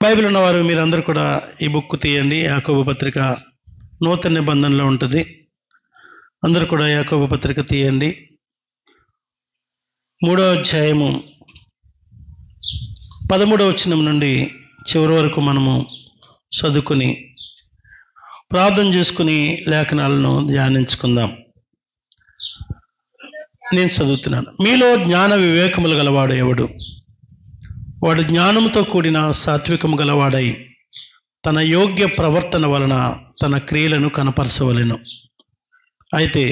Bible ఉన్నవారు మీరందరూ కూడా ఈ బుక్ తీయండి. యాకోబు పత్రిక నూతన నిబంధనలో ఉంటుంది. అందరూ కూడా యాకోబు పత్రిక తీయండి. 3వ అధ్యాయము 13వ వచనం నుండి చివరి వరకు మనము చదువుకుని ప్రార్థన చేసుకుని లేఖనాలను ధ్యానించుకుందాం. నేను చదువుతున్నాను. మీలో జ్ఞాన వివేకములు గలవాడు ఎవడు? వాడు జ్ఞానముతో కూడిన సాత్వికము గలవాడై తన యోగ్య ప్రవర్తన వలన తన క్రియలను కనపరచవలెను. అయితే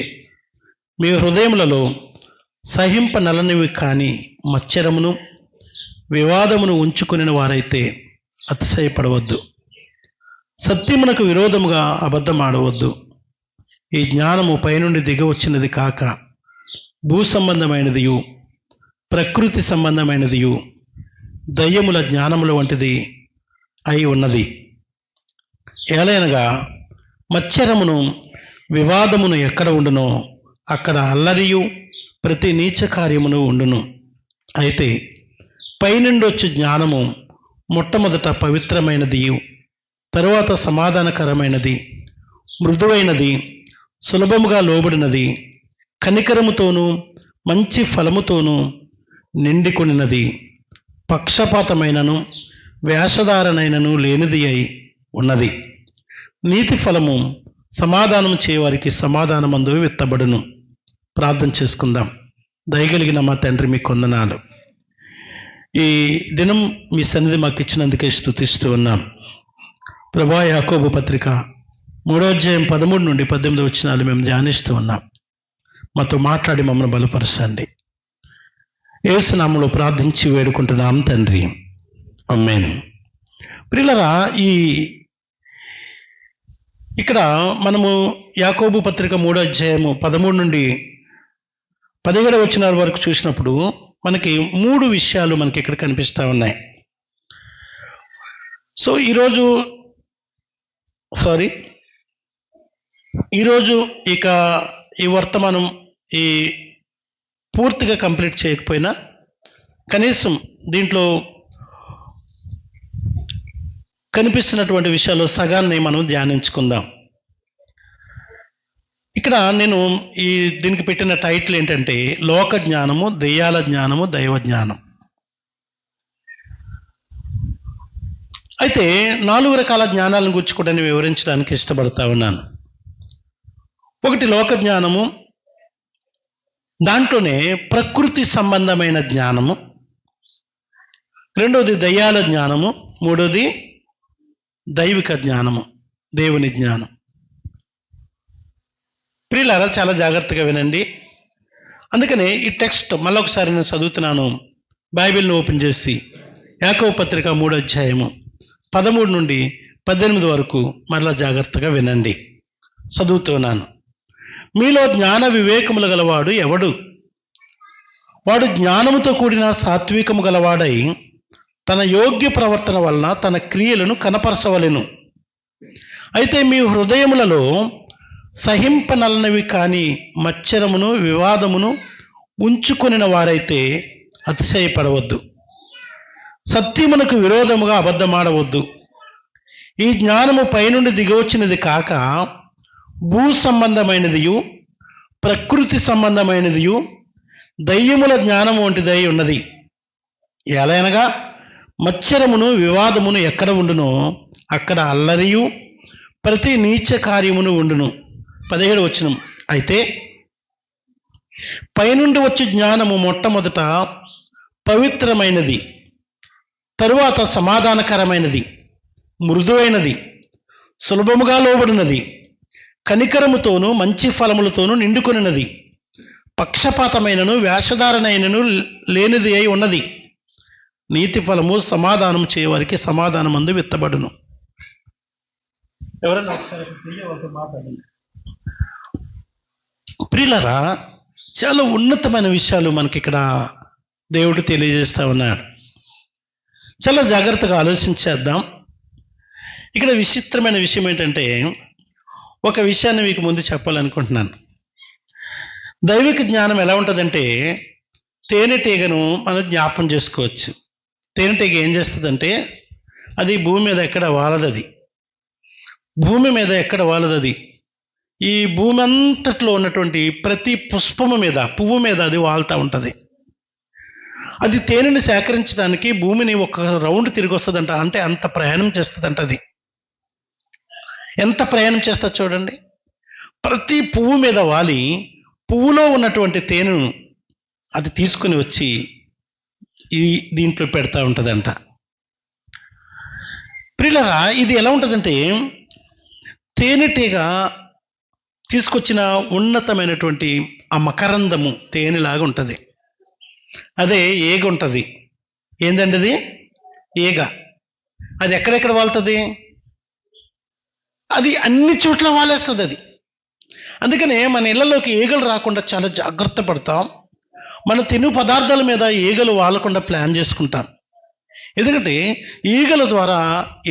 మీ హృదయములలో సహింపనలనివి కాని మత్సరమును వివాదమును ఉంచుకుని వారైతే అతిశయపడవద్దు. సత్యమునకు విరోధముగా అబద్ధమాడవద్దు. ఈ జ్ఞానము పైనుండి దిగవచ్చినది కాక భూ సంబంధమైనదియు ప్రకృతి సంబంధమైనదియు దయ్యముల జ్ఞానముల వంటిది అయి ఉన్నది. ఏలైనగా మత్సరమును వివాదమును ఎక్కడ ఉండునో అక్కడ అల్లరియు ప్రతి నీచ కార్యమును ఉండును. అయితే పైనుండి వచ్చే జ్ఞానము మొట్టమొదట పవిత్రమైనది, తరువాత సమాధానకరమైనది, మృదువైనది, సులభముగా లోబడినది, కనికరముతోనూ మంచి ఫలముతోనూ నిండికొనినది, పక్షపాతమైనను వేషధారణైనను లేనిది అయి ఉన్నది. నీతి ఫలము సమాధానం చేయవారికి సమాధానమందు విత్తబడును. ప్రార్థన చేసుకుందాం. దయగలిగిన మా తండ్రి, మీకు వందనాలు. ఈ దినం మీ సన్నిధి మాకు ఇచ్చినందుకే స్తుతిస్తూ ఉన్నాం. ప్రభా, యాకోబు పత్రిక 3వ అధ్యాయం 13 నుండి 18 వచనాలు మేము ధ్యానిస్తూ ఉన్నాం. మాతో మాట్లాడి మమ్మల్ని బలపరచండి. యేసు నామములో ప్రార్థించి వేడుకుంటున్నాం తండ్రి, ఆమేన్. ప్రియులారా, ఇక్కడ మనము యాకోబు పత్రిక 3వ అధ్యాయము 13 నుండి 17 వచనాల వరకు చూసినప్పుడు మనకి 3 విషయాలు మనకి ఇక్కడ కనిపిస్తూ ఉన్నాయి. సో ఈరోజు ఇక ఈ వర్తమానం పూర్తిగా కంప్లీట్ చేయకపోయినా కనీసం దీంట్లో కనిపిస్తున్నటువంటి విషయాలు సగాన్ని మనం ధ్యానించుకుందాం. ఇక్కడ నేను దీనికి పెట్టిన టైటిల్ ఏంటంటే లోక జ్ఞానము, దెయ్యాల జ్ఞానము, దైవ జ్ఞానం. అయితే 4 రకాల జ్ఞానాలను గురించి కూడా నేను వివరించడానికి ఇష్టపడతా ఉన్నాను. ఒకటి లోక జ్ఞానము, దాంట్లోనే ప్రకృతి సంబంధమైన జ్ఞానము. రెండవది దయ్యాల జ్ఞానము. మూడవది దైవిక జ్ఞానము, దేవుని జ్ఞానం. ప్రియులారా, చాలా జాగ్రత్తగా వినండి. అందుకనే ఈ టెక్స్ట్ మళ్ళొకసారి నేను చదువుతున్నాను. బైబిల్ని ఓపెన్ చేసి యాకోబు పత్రిక 3వ అధ్యాయము 13 నుండి 18 వరకు మరలా జాగ్రత్తగా వినండి. చదువుతున్నాను. మీలో జ్ఞాన వివేకములు గలవాడు ఎవడు? వాడు జ్ఞానముతో కూడిన సాత్వికము గలవాడై తన యోగ్య ప్రవర్తన వలన తన క్రియలను కనపరచవలెను. అయితే మీ హృదయములలో సహింపనలనవి కాని మత్సరమును వివాదమును ఉంచుకొనిన వారైతే అతిశయపడవద్దు. సత్యమునకు విరోధముగా అబద్ధమాడవద్దు. ఈ జ్ఞానము పైనుండి దిగవచ్చినది కాక భూ సంబంధమైనదియు ప్రకృతి సంబంధమైనదియు దయ్యముల జ్ఞానము వంటిదై ఉన్నది. ఎలయనగా మత్సరమును వివాదమును ఎక్కడ ఉండునో అక్కడ అల్లరియు ప్రతి నీచ కార్యమును ఉండును. 17వ వచనం. అయితే పైనుండి వచ్చే జ్ఞానము మొట్టమొదట పవిత్రమైనది, తరువాత సమాధానకరమైనది, మృదువైనది, సులభముగా లోబడినది, కనికరముతోనూ మంచి ఫలములతోనూ నిండుకొనినది, పక్షపాతమైనను వేషధారణైనను లేనిది అయి ఉన్నది. నీతి ఫలము సమాధానం చేయవారికి సమాధానమందు విత్తబడును. ఎవరన్నా ఒకసారి మాట్లాడండి. ప్రియులారా, చాలా ఉన్నతమైన విషయాలు మనకి ఇక్కడ దేవుడు తెలియజేస్తా ఉన్నాడు. చాలా జాగ్రత్తగా ఆలోచించేద్దాం. ఇక్కడ విచిత్రమైన విషయం ఏంటంటే, ఒక విషయాన్ని మీకు ముందు చెప్పాలనుకుంటున్నాను. దైవిక జ్ఞానం ఎలా ఉంటుందంటే, తేనెటీగను మనం జ్ఞాపం చేసుకోవచ్చు. తేనెటీగ ఏం చేస్తుందంటే అది భూమి మీద ఎక్కడ వాలదు. అది భూమి మీద ఎక్కడ వాలదు. అది ఈ భూమి అంతట్లో ఉన్నటువంటి ప్రతి పుష్పము మీద, పువ్వు మీద అది వాలుతూ ఉంటుంది. అది తేనెని సేకరించడానికి భూమిని ఒక రౌండ్ తిరిగి వస్తుందంట. అంటే అంత ప్రయాణం చేస్తుందంట. అది ఎంత ప్రయాణం చేస్తుంది చూడండి. ప్రతి పువ్వు మీద వాలి పువ్వులో ఉన్నటువంటి తేనెను అది తీసుకుని వచ్చి దీంట్లో పెడతా ఉంటుందంట. ప్రియులారా, ఇది ఎలా ఉంటుందంటే తేనెటీగ తీసుకొచ్చిన ఉన్నతమైనటువంటి ఆ మకరందము తేనెలాగా ఉంటుంది. అదే ఏగ ఉంటుంది. ఏందండి అది? ఏగ. అది ఎక్కడెక్కడ వాళ్తుంది? అది అన్ని చోట్ల వాలేస్తుంది. అది అందుకనే మన ఇళ్లలోకి ఈగలు రాకుండా చాలా జాగ్రత్త పడతాం. మన తిను పదార్థాల మీద ఈగలు వాలకుండా ప్లాన్ చేసుకుంటాం. ఎందుకంటే ఈగల ద్వారా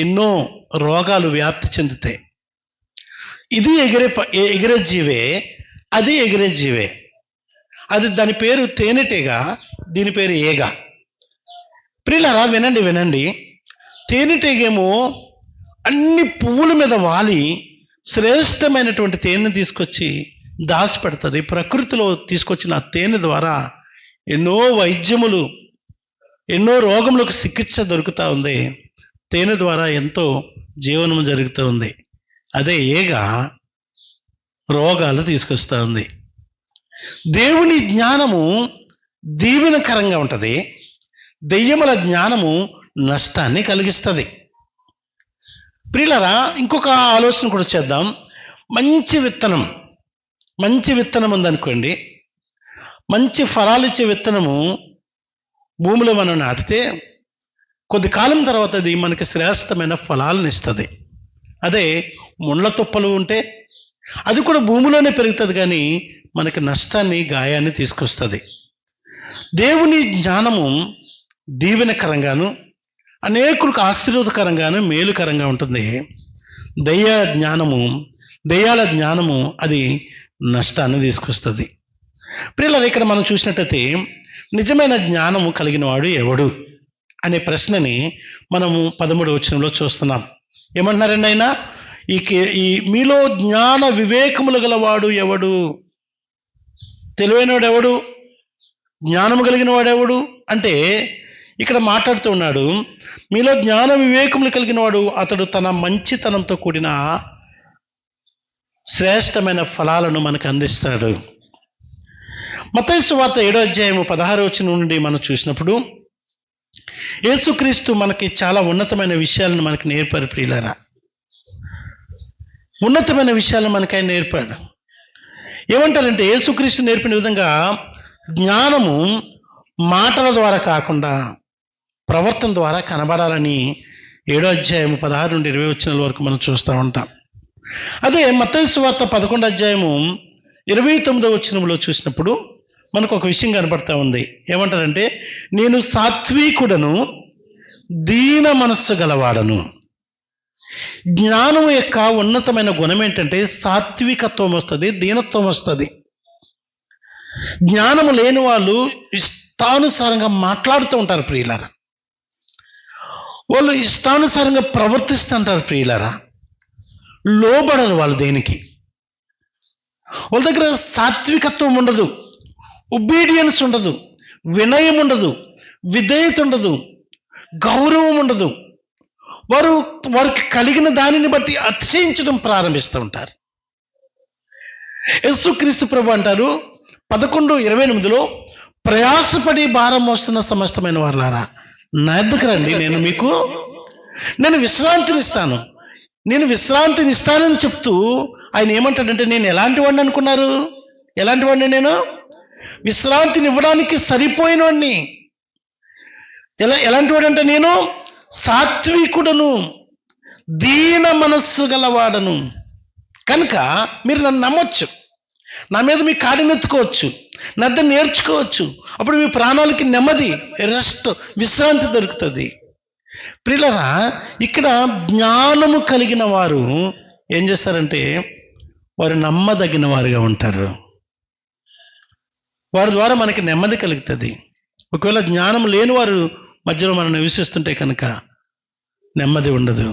ఎన్నో రోగాలు వ్యాప్తి చెందుతాయి. ఇది ఎగిరే జీవే, అది ఎగిరే జీవే. అది దాని పేరు తేనెటీగ, దీని పేరు ఏగ. ప్రియులారా, వినండి. తేనెటీగేమో అన్ని పువ్వుల మీద వాలి శ్రేష్టమైనటువంటి తేనెను తీసుకొచ్చి దాచిపెడుతుంది. ప్రకృతిలో తీసుకొచ్చిన తేనె ద్వారా ఎన్నో వైద్యములు, ఎన్నో రోగములకు చికిత్స దొరుకుతూ ఉంది. తేనె ద్వారా ఎంతో జీవనము జరుగుతూ ఉంది. అదే ఏగ రోగాలు తీసుకొస్తూ ఉంది. దేవుని జ్ఞానము దీవెనకరంగా ఉంటుంది. దెయ్యముల జ్ఞానము నష్టాన్ని కలిగిస్తుంది. ప్రియులారా, ఇంకొక ఆలోచన కూడా చేద్దాం. మంచి విత్తనం ఉందనుకోండి. మంచి ఫలాలు ఇచ్చే విత్తనము భూమిలో మనం నాటితే కొద్ది కాలం తర్వాత అది మనకి శ్రేష్టమైన ఫలాలను ఇస్తుంది. అదే ముళ్ళ తుప్పలు ఉంటే అది కూడా భూమిలోనే పెరుగుతుంది, కానీ మనకి నష్టాన్ని, గాయాన్ని తీసుకొస్తుంది. దేవుని జ్ఞానము దీవెనకరంగాను అనేకులకు ఆశీర్వాదకరంగాను మేలుకరంగా ఉంటుంది. దయ్యాల జ్ఞానము అది నష్టాన్ని తీసుకొస్తుంది. ప్రియులారా, ఇక్కడ మనం చూసినట్టయితే నిజమైన జ్ఞానము కలిగిన వాడు ఎవడు అనే ప్రశ్నని మనము 13వ వచనంలో చూస్తున్నాం. ఏమంటున్నారండి ఆయన? ఈ మీలో జ్ఞాన వివేకములు గలవాడు ఎవడు? తెలివైనవాడు ఎవడు? జ్ఞానము కలిగిన వాడెవడు అంటే ఇక్కడ మాట్లాడుతూ ఉన్నాడు. మీలో జ్ఞాన వివేకములు కలిగిన వాడు అతడు తన మంచితనంతో కూడిన శ్రేష్టమైన ఫలాలను మనకు అందిస్తాడు. మత్తయి సువార్త 7వ అధ్యాయము 16వ వచనం నుండి మనం చూసినప్పుడు యేసుక్రీస్తు మనకి చాలా ఉన్నతమైన విషయాలను మనకి నేర్పారు. ప్రియులారా, ఉన్నతమైన విషయాలను మనకి ఆయన నేర్పాడు. ఏమంటారంటే యేసుక్రీస్తు నేర్పిన విధంగా జ్ఞానము మాటల ద్వారా కాకుండా ప్రవర్తన ద్వారా కనబడాలని 7వ అధ్యాయము 16 నుండి 20 వచనాల వరకు మనం చూస్తూ ఉంటాం. అదే మత్తయి సువార్త 11వ అధ్యాయము 29వ వచనంలో చూసినప్పుడు మనకు ఒక విషయం కనబడతా ఉంది. ఏమంటారంటే, నేను సాత్వికుడను, దీన మనస్సు గలవాడను. జ్ఞానం యొక్క ఉన్నతమైన గుణం ఏంటంటే సాత్వికత్వం వస్తుంది, దీనత్వం వస్తుంది. జ్ఞానము లేని వాళ్ళు ఇష్టానుసారంగా మాట్లాడుతూ ఉంటారు. ప్రియులారా, వాళ్ళు ఇష్టానుసారంగా ప్రవర్తిస్తుంటారు. ప్రియులారా, లోబడరు వాళ్ళు దేనికి. వాళ్ళ దగ్గర సాత్వికత్వం ఉండదు, ఒబీడియన్స్ ఉండదు, వినయం ఉండదు, విధేయత ఉండదు, గౌరవం ఉండదు. వారికి కలిగిన దానిని బట్టి అతిశయించడం ప్రారంభిస్తూ ఉంటారు. యేసుక్రీస్తు ప్రభు అంటారు 11:28లో, ప్రయాసపడి భారం మోస్తున్న సమస్తమైన వారులారా నా యొద్దకు రండి, నేను విశ్రాంతినిస్తాను. నేను విశ్రాంతినిస్తానని చెప్తూ ఆయన ఏమంటాడంటే, నేను ఎలాంటి వాడిని అనుకున్నారు? ఎలాంటి వాడిని? నేను విశ్రాంతిని ఇవ్వడానికి సరిపోయిన వాడిని. ఎలాంటి వాడంటే, నేను సాత్వికుడను, దీన మనస్సు గలవాడను. కనుక మీరు నన్ను నమ్మొచ్చు, నా మీద మీ కాడినెత్తుకోవచ్చు, నా దగ్గర నేర్చుకోవచ్చు. అప్పుడు మీ ప్రాణాలకి నెమ్మది, రెస్ట్, విశ్రాంతి దొరుకుతుంది. ప్రియులారా, ఇక్కడ జ్ఞానము కలిగిన వారు ఏం చేస్తారంటే వారు నమ్మదగిన వారుగా ఉంటారు. వారి ద్వారా మనకి నెమ్మది కలుగుతుంది. ఒకవేళ జ్ఞానం లేని వారు మధ్యలో మనం నివసిస్తుంటే కనుక నెమ్మది ఉండదు.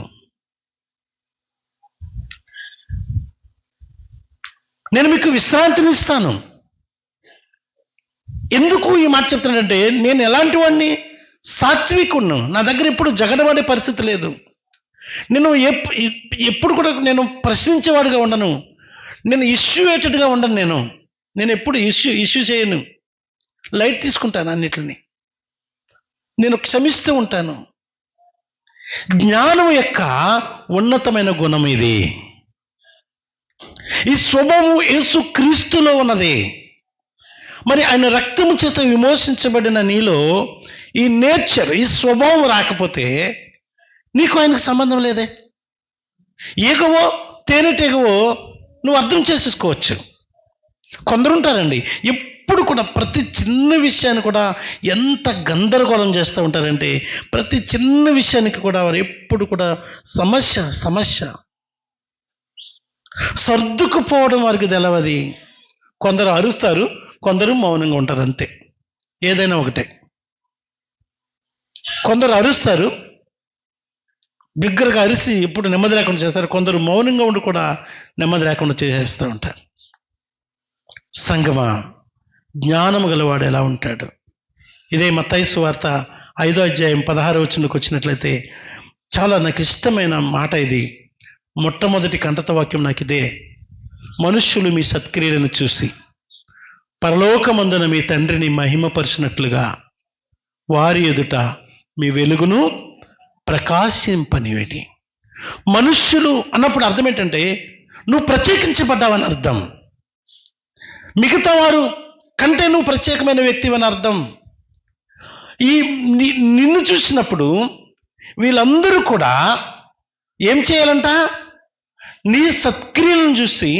నేను మీకు విశ్రాంతిని ఇస్తాను. ఎందుకు ఈ మాట చెప్తున్నానంటే, నేను ఎలాంటి వాడిని? సాత్వికుణ్ణు. నా దగ్గర ఎప్పుడు జగడబడే పరిస్థితి లేదు. నేను ఎప్పుడు కూడా నేను ప్రశ్నించేవాడిగా ఉండను. నేను ఇష్యూయేటెడ్గా ఉండను. నేను ఎప్పుడు ఇష్యూ చేయను. లైట్ తీసుకుంటాను అన్నిటిని. నేను క్షమిస్తూ ఉంటాను. జ్ఞానం యొక్క ఉన్నతమైన గుణం ఇది. ఈ స్వభావం యేసు క్రీస్తులో ఉన్నది. మరి ఆయన రక్తము చేత విమోచించబడిన నీలో ఈ నేచర్, ఈ స్వభావం రాకపోతే నీకు ఆయనకు సంబంధం లేదే. ఏగవో తేనెటీగవో నువ్వు అర్థం చేసేసుకోవచ్చు. కొందరు ఉంటారండి, ఎప్పుడు కూడా ప్రతి చిన్న విషయాన్ని కూడా ఎంత గందరగోళం చేస్తూ ఉంటారంటే, ప్రతి చిన్న విషయానికి కూడా వారు ఎప్పుడు కూడా సమస్య సర్దుకుపోవడం వారికి తెలవది. కొందరు అరుస్తారు, కొందరు మౌనంగా ఉంటారు, అంతే. ఏదైనా ఒకటే. కొందరు అరుస్తారు, బిగ్గరగా అరిసి ఎప్పుడు నెమ్మది లేకుండా చేస్తారు. కొందరు మౌనంగా ఉండి కూడా నెమ్మది లేకుండా చేసేస్తూ ఉంటారు. సంగమా, జ్ఞానము గలవాడు ఎలా ఉంటాడు? ఇదే మత్తయి సువార్త 5వ అధ్యాయం 16వ వచనంలోకి వచ్చినట్లయితే చాలా నాకు ఇష్టమైన మాట ఇది. మొట్టమొదటి కంటత వాక్యం నాకు ఇదే: మనుష్యులు మీ సత్క్రియలను చూసి పరలోకమందున మీ తండ్రిని మహిమపరిచినట్లుగా వారి ఎదుట మీ వెలుగును ప్రకాశింపనివ్వండి. మనుష్యులు అన్నప్పుడు అర్థం ఏంటంటే, నువ్వు ప్రత్యేకించబడ్డావని అర్థం. మిగతా వారు కంటే నువ్వు ప్రత్యేకమైన వ్యక్తివని అర్థం. నిన్ను చూసినప్పుడు వీళ్ళందరూ కూడా ఏం చేయాలంట? నీ సత్క్రియలను చూసి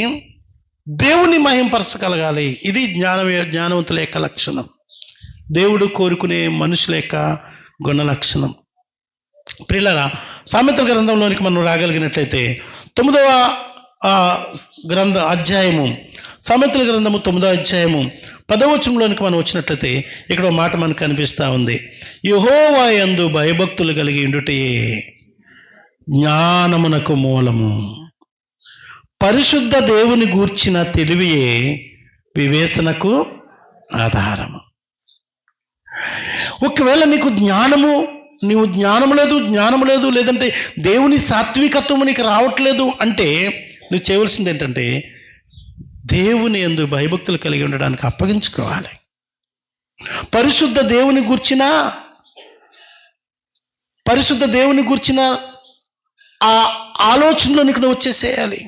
దేవుని మహింపరచగలగాలి. ఇది జ్ఞానవంతుల యొక్క లక్షణం. దేవుడు కోరుకునే మనుషుల యొక్క గుణ లక్షణం. ప్రియులారా, సామెతల గ్రంథంలోనికి మనం రాగలిగినట్లయితే 9వ అధ్యాయము, సామెతల గ్రంథము 9వ అధ్యాయము 10వ వచనంలోనికి మనం వచ్చినట్లయితే ఇక్కడ ఒక మాట మనకు కనిపిస్తూ ఉంది: యెహోవా యందు భయభక్తులు కలిగి ఉండుటయే జ్ఞానమునకు మూలము, పరిశుద్ధ దేవుని గూర్చిన తెలివియే వివేచనకు ఆధారము. ఒకవేళ నీకు నీవు జ్ఞానము లేదు, లేదంటే దేవుని సాత్వికత్వము నీకు రావట్లేదు అంటే నువ్వు చేయవలసింది ఏంటంటే, దేవుని యందు భయభక్తులు కలిగి ఉండడానికి అప్పగించుకోవాలి. పరిశుద్ధ దేవుని గూర్చిన ఆ ఆలోచనలోనికి నువ్వు వచ్చేసేయాలి.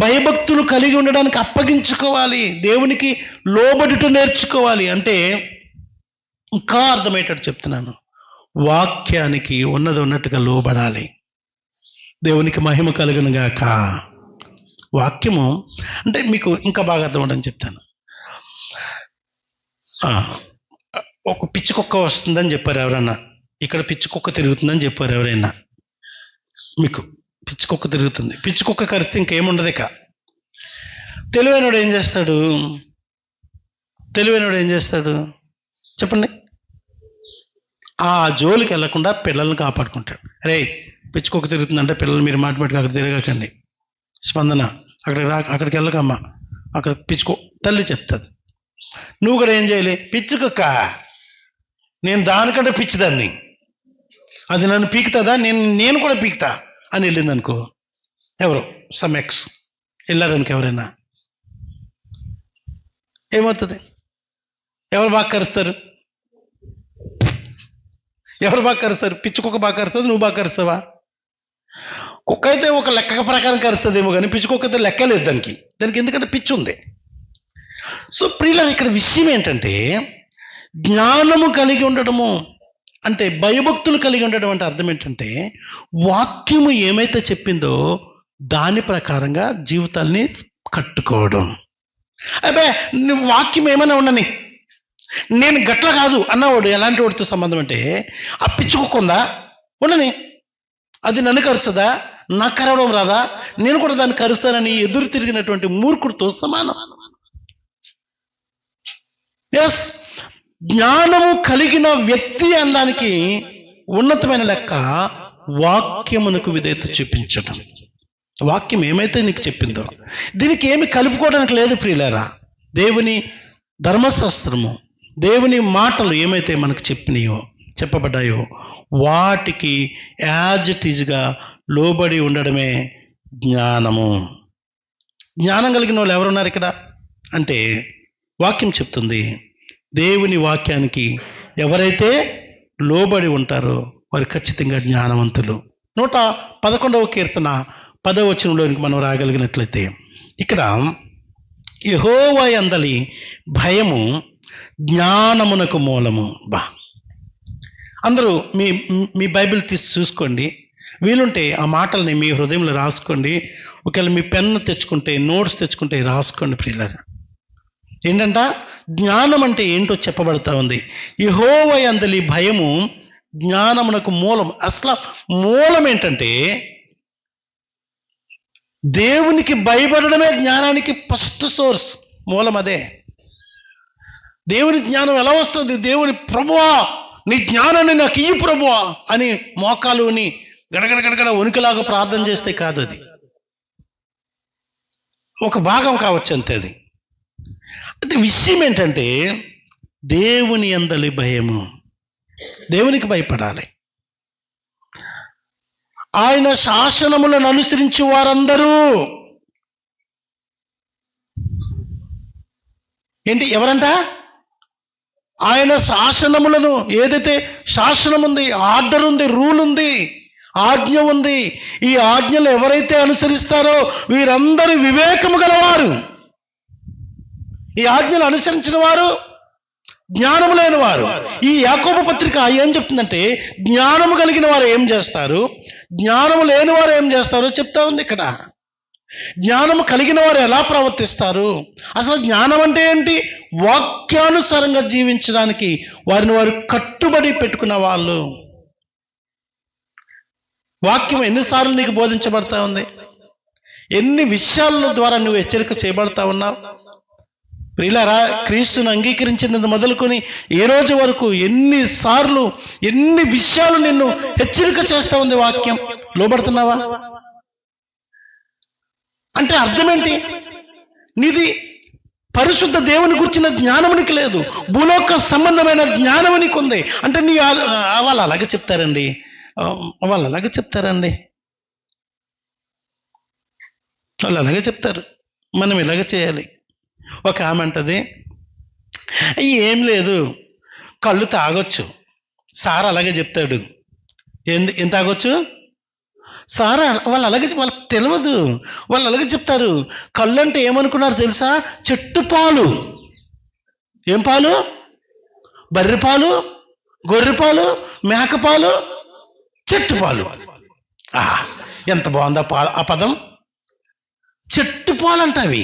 భయభక్తులు కలిగి ఉండడానికి అప్పగించుకోవాలి. దేవునికి లోబడుట నేర్చుకోవాలి. అంటే ఇంకా అర్థమయ్యేటట్టు చెప్తున్నాను, వాక్యానికి ఉన్నట్టుగా లోబడాలి. దేవునికి మహిమ కలుగును గాక. వాక్యము అంటే మీకు ఇంకా బాగా అర్థం ఉండని చెప్తాను. ఒక పిచ్చి కుక్క వస్తుందని చెప్పారు ఎవరన్నా. ఇక్కడ పిచ్చి కుక్క తిరుగుతుందని చెప్పారు ఎవరైనా. మీకు పిచ్చి కుక్క తిరుగుతుంది. పిచ్చి కుక్క కరిస్తే ఇంకేముండదు. ఇక తెలివైనోడు ఏం చేస్తాడు చెప్పండి? ఆ జోలికి వెళ్లకుండా పిల్లల్ని కాపాడుకుంటాడు. రే, పిచ్చి కుక్క తిరుగుతుందంటే పిల్లలు మీరు మాటిమాటికి అక్కడ తిరగకండి, స్పందన అక్కడికి వెళ్ళకమ్మా, అక్కడ తల్లి చెప్తుంది. నువ్వు కూడా ఏం చేయాలి? పిచ్చి కుక్క, నేను దానికంటే పిచ్చిదాన్ని, అది నన్ను పీకుతుందా, నేను కూడా పీకుతా అని వెళ్ళింది అనుకో. ఎవరు ఎక్స్ వెళ్ళారనుకో, ఎవరైనా ఏమవుతుంది? ఎవరు బాగా కరుస్తారు? పిచ్చి కుక్క బాగా కరుస్తుంది, నువ్వు బాగా కరుస్తావా? కుక్క అయితే ఒక లెక్క ప్రకారం కరుస్తుందేమో కానీ పిచ్చి కుక్క అయితే లెక్క లేదు దానికి ఎందుకంటే పిచ్చి ఉంది. సో ప్రియులారా, ఇక్కడ విషయం ఏంటంటే, జ్ఞానము కలిగి ఉండడము అంటే, భయభక్తులు కలిగి ఉండడం అంటే అర్థం ఏంటంటే, వాక్యము ఏమైతే చెప్పిందో దాని ప్రకారంగా జీవితాల్ని కట్టుకోవడం. అబ్బే, వాక్యం ఏమైనా ఉండని, నేను గట్ల కాదు అన్నవాడు ఎలాంటి వాడితో సంబంధం అంటే, ఆ పిచ్చుకుందా ఉండని, అది నన్ను కరుస్తుందా, నాకు కరవడం రాదా, నేను కూడా దాన్ని కరుస్తానని ఎదురు తిరిగినటువంటి మూర్ఖుడితో సమానం. ఎస్, జ్ఞానము కలిగిన వ్యక్తి అనడానికి ఉన్నతమైన లెక్క వాక్యమునకు విధేయత చూపించడం. వాక్యం ఏమైతే నీకు చెప్పిందో దీనికి ఏమి కలుపుకోవడానికి లేదు ప్రియులారా. దేవుని ధర్మశాస్త్రము, దేవుని మాటలు ఏమైతే మనకు చెప్పబడ్డాయో వాటికి యాజ్ ఇట్ ఈజ్గా లోబడి ఉండడమే జ్ఞానము. జ్ఞానం కలిగిన వాళ్ళు ఎవరున్నారు ఇక్కడ అంటే వాక్యం చెప్తుంది, దేవుని వాక్యానికి ఎవరైతే లోబడి ఉంటారో వారు ఖచ్చితంగా జ్ఞానవంతులు. 111వ కీర్తన 10వ వచనంలోనికి మనం రాగలిగినట్లయితే ఇక్కడ యెహోవా యందలి భయము జ్ఞానమునకు మూలము. అందరూ మీ బైబిల్ తీసి చూసుకోండి, వీలుంటే ఆ మాటల్ని మీ హృదయంలో రాసుకోండి. ఒకవేళ మీ పెన్ను తెచ్చుకుంటే, నోట్స్ తెచ్చుకుంటే రాసుకోండి ప్రియులారా. ఏంటంట జ్ఞానం అంటే ఏంటో చెప్పబడతా ఉంది. యెహోవా యందలి భయము జ్ఞానమునకు మూలం. అసలు మూలం ఏంటంటే దేవునికి భయపడడమే జ్ఞానానికి ఫస్ట్ సోర్స్, మూలం అదే. దేవుని జ్ఞానం ఎలా వస్తుంది? దేవుని ప్రభువా నీ జ్ఞానాన్ని నాకు ఇయ్యి ప్రభువా అని మోకాలుని గడగడ ఉనికిలాగా ప్రార్థన చేస్తే కాదు, అది ఒక భాగం కావచ్చు అంతే. అది అయితే విషయం ఏంటంటే దేవుని యందలి భయము, దేవునికి భయపడాలి. ఆయన శాసనములను అనుసరించి వారందరూ ఏంటి ఎవరంట? ఆయన శాసనములను, ఏదైతే శాసనం ఉంది, ఆర్డర్ ఉంది, రూల్ ఉంది, ఆజ్ఞ ఉంది, ఈ ఆజ్ఞలు ఎవరైతే అనుసరిస్తారో వీరందరూ వివేకము గలవారు. ఈ ఆజ్ఞలు అనుసరించిన వారు జ్ఞానము లేని వారు. ఈ యాకోబు పత్రిక ఏం చెప్తుందంటే జ్ఞానము కలిగిన వారు ఏం చేస్తారు, జ్ఞానము లేని వారు ఏం చేస్తారో చెప్తా ఉంది ఇక్కడ. జ్ఞానము కలిగిన వారు ఎలా ప్రవర్తిస్తారు? అసలు జ్ఞానం అంటే ఏంటి? వాక్యానుసారంగా జీవించడానికి వారిని వారు కట్టుబడి పెట్టుకున్న వాళ్ళు. వాక్యం ఎన్నిసార్లు నీకు బోధించబడతా ఉంది? ఎన్ని విషయాల ద్వారా నువ్వు హెచ్చరిక చేయబడతా ఉన్నావు? ప్రియులారా, క్రీస్తును అంగీకరించినది మొదలుకొని ఏ రోజు వరకు ఎన్నిసార్లు ఎన్ని విషయాలు నిన్ను హెచ్చరిక చేస్తూ ఉంది వాక్యం? లోబడుతున్నావా? అంటే అర్థం ఏంటి? నీది పరిశుద్ధ దేవుని గురించిన జ్ఞానమునికి లేదు, భూలోక సంబంధమైన జ్ఞానమునికి ఉంది. అంటే నీ వాళ్ళు అలాగే చెప్తారండి, వాళ్ళు అలాగే చెప్తారు, మనం ఇలాగే చేయాలి. ఒక ఆమె అంటది, ఏం లేదు కళ్ళు తాగొచ్చు, సార్ అలాగే చెప్తాడు. ఏం తాగొచ్చు సార్? వాళ్ళు అలాగే, వాళ్ళకి తెలియదు, వాళ్ళు అలాగే చెప్తారు. కళ్ళు అంటే ఏమనుకున్నారు తెలుసా? చెట్టు పాలు. ఏం పాలు? బర్రె పాలు, గొర్రె పాలు, మేక పాలు, చెట్టు పాలు. ఎంత బాగుందా ఆ పదం! చెట్టు పాలు అంట అవి.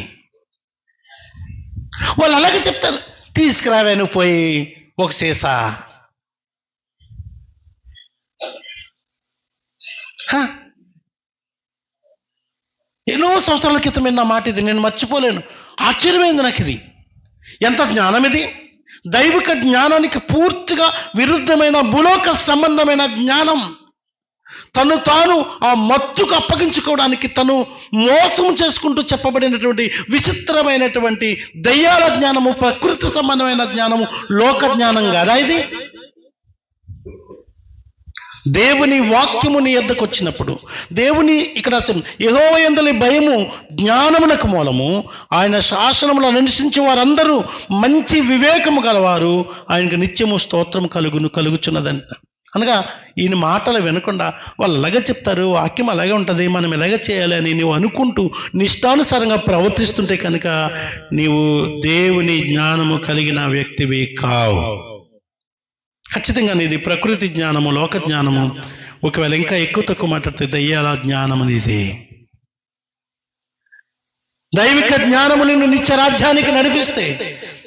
వాళ్ళు అలాగే చెప్తారు. తీసుకురావే నువ్వు పోయి ఒక సీసా. ఎన్నో సంవత్సరాల క్రితం విన్న మాట ఇది, నేను మర్చిపోలేను. ఆశ్చర్యమైంది నాకు ఇది. ఎంత జ్ఞానం ఇది! దైవిక జ్ఞానానికి పూర్తిగా విరుద్ధమైన భూలోక సంబంధమైన జ్ఞానం. తను తాను ఆ మత్తుకు అప్పగించుకోవడానికి తను మోసం చేసుకుంటూ చెప్పబడినటువంటి విచిత్రమైనటువంటి దయ్యాల జ్ఞానము, ప్రకృతి సంబంధమైన జ్ఞానము, లోక జ్ఞానం కాదా ఇది? దేవుని వాక్యము నీ యొద్దకు వచ్చినప్పుడు, దేవుని ఇక్కడ యెహోవా యందలి భయము జ్ఞానమునకు మూలము, ఆయన శాసనములను అనుసరించి వారందరూ మంచి వివేకము గలవారు, ఆయనకు నిత్యము స్తోత్రం కలుగుచున్నదంట. అనగా ఈయన మాటలు వినకుండా వాళ్ళు అలాగే చెప్తారు, వాక్యం అలాగే ఉంటుంది, మనం ఎలాగే చేయాలి అని నీవు అనుకుంటూ నిష్టానుసారంగా ప్రవర్తిస్తుంటే కనుక నీవు దేవుని జ్ఞానము కలిగిన వ్యక్తివి కావు. ఖచ్చితంగా నీది ప్రకృతి జ్ఞానము, లోక జ్ఞానము, ఒకవేళ ఇంకా ఎక్కువ తక్కువ మాట్లాడితే దయ్యాల జ్ఞానము నీది. దైవిక జ్ఞానము నిన్ను నిత్య రాజ్యానికి నడిపిస్తే,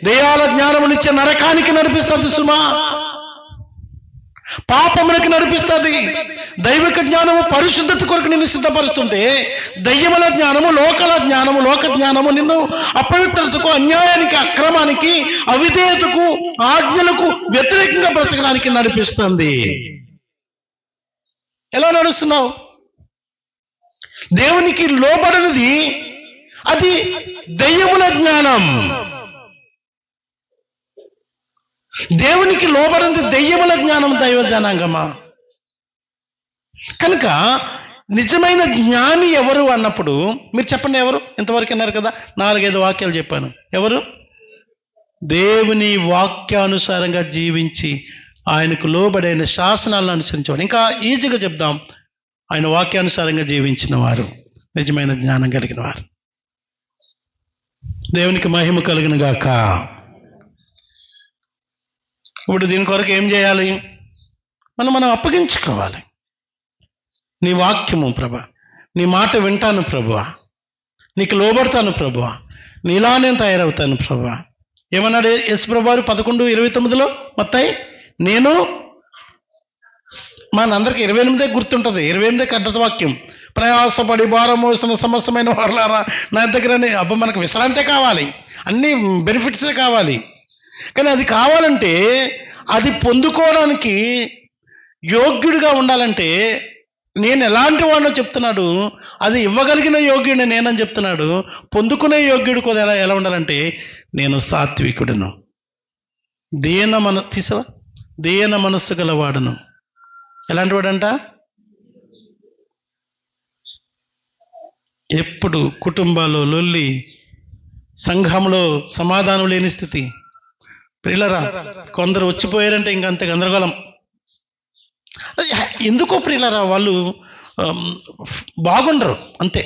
దయ్యాల జ్ఞానము నిత్య నరకానికి నడిపిస్తుంది సుమా, పాపమునికి నడిపిస్తుంది. దైవిక జ్ఞానము పరిశుద్ధత కొరకు నిన్ను సిద్ధపరుస్తుంటే, దయ్యముల జ్ఞానము, లోక జ్ఞానము నిన్ను అపవిత్రతకు, అన్యాయానికి, అక్రమానికి, అవిధేయతకు, ఆజ్ఞలకు వ్యతిరేకంగా బ్రతకడానికి నడిపిస్తుంది. ఎలా నడుస్తున్నావు? దేవునికి లోబడినది అది దెయ్యముల జ్ఞానం. దేవునికి లోబడినది దెయ్యముల జ్ఞానం, దైవ జనాంగమా. కనుక నిజమైన జ్ఞాని ఎవరు అన్నప్పుడు మీరు చెప్పండి, ఎవరు? ఇంతవరకు అన్నారు కదా, 4-5 వాక్యాలు చెప్పాను. ఎవరు? దేవుని వాక్యానుసారంగా జీవించి ఆయనకు లోబడైన శాసనాలను అనుసరించేవారు. ఇంకా ఈజీగా చెప్దాం, ఆయన వాక్యానుసారంగా జీవించిన వారు నిజమైన జ్ఞానం కలిగిన వారు. దేవునికి మహిమ కలుగును గాక. ఇప్పుడు దీని కొరకు ఏం చేయాలి? మనం అప్పగించుకోవాలి. నీ వాక్యము ప్రభువా, నీ మాట వింటాను ప్రభువా, నీకు లోబడతాను ప్రభువా, నీలా నేను తయారవుతాను ప్రభువా. ఏమన్నాడు యేసు ప్రభువారు 11:29 మత్తయి? నేను మనందరికీ 28 గుర్తుంటుంది, 28 కడ్డత వాక్యం. ప్రయాసపడి భారం మోసిన సమస్తమైన వారులారా నా దగ్గరనే. అబ్బా, మనకు విశ్రాంతే కావాలి, అన్ని బెనిఫిట్సే కావాలి. కానీ అది కావాలంటే, అది పొందుకోవడానికి యోగ్యుడిగా ఉండాలంటే నేను ఎలాంటి వాడినో చెప్తున్నాడు. అది ఇవ్వగలిగిన యోగ్యుడిని నేనని చెప్తున్నాడు. పొందుకునే యోగ్యుడు కూడా ఎలా ఉండాలంటే, నేను సాత్వికుడును, దీన మనస్సు గలవాడును. ఎలాంటి వాడంట? ఎప్పుడు కుటుంబాల్లో లొల్లి, సంఘంలో సమాధానం లేని స్థితి. ప్రియులరా, కొందరు వచ్చిపోయారంటే ఇంకంతే గందరగోళం. ఎందుకో ప్రియులరా, వాళ్ళు బాగుండరు, అంతే.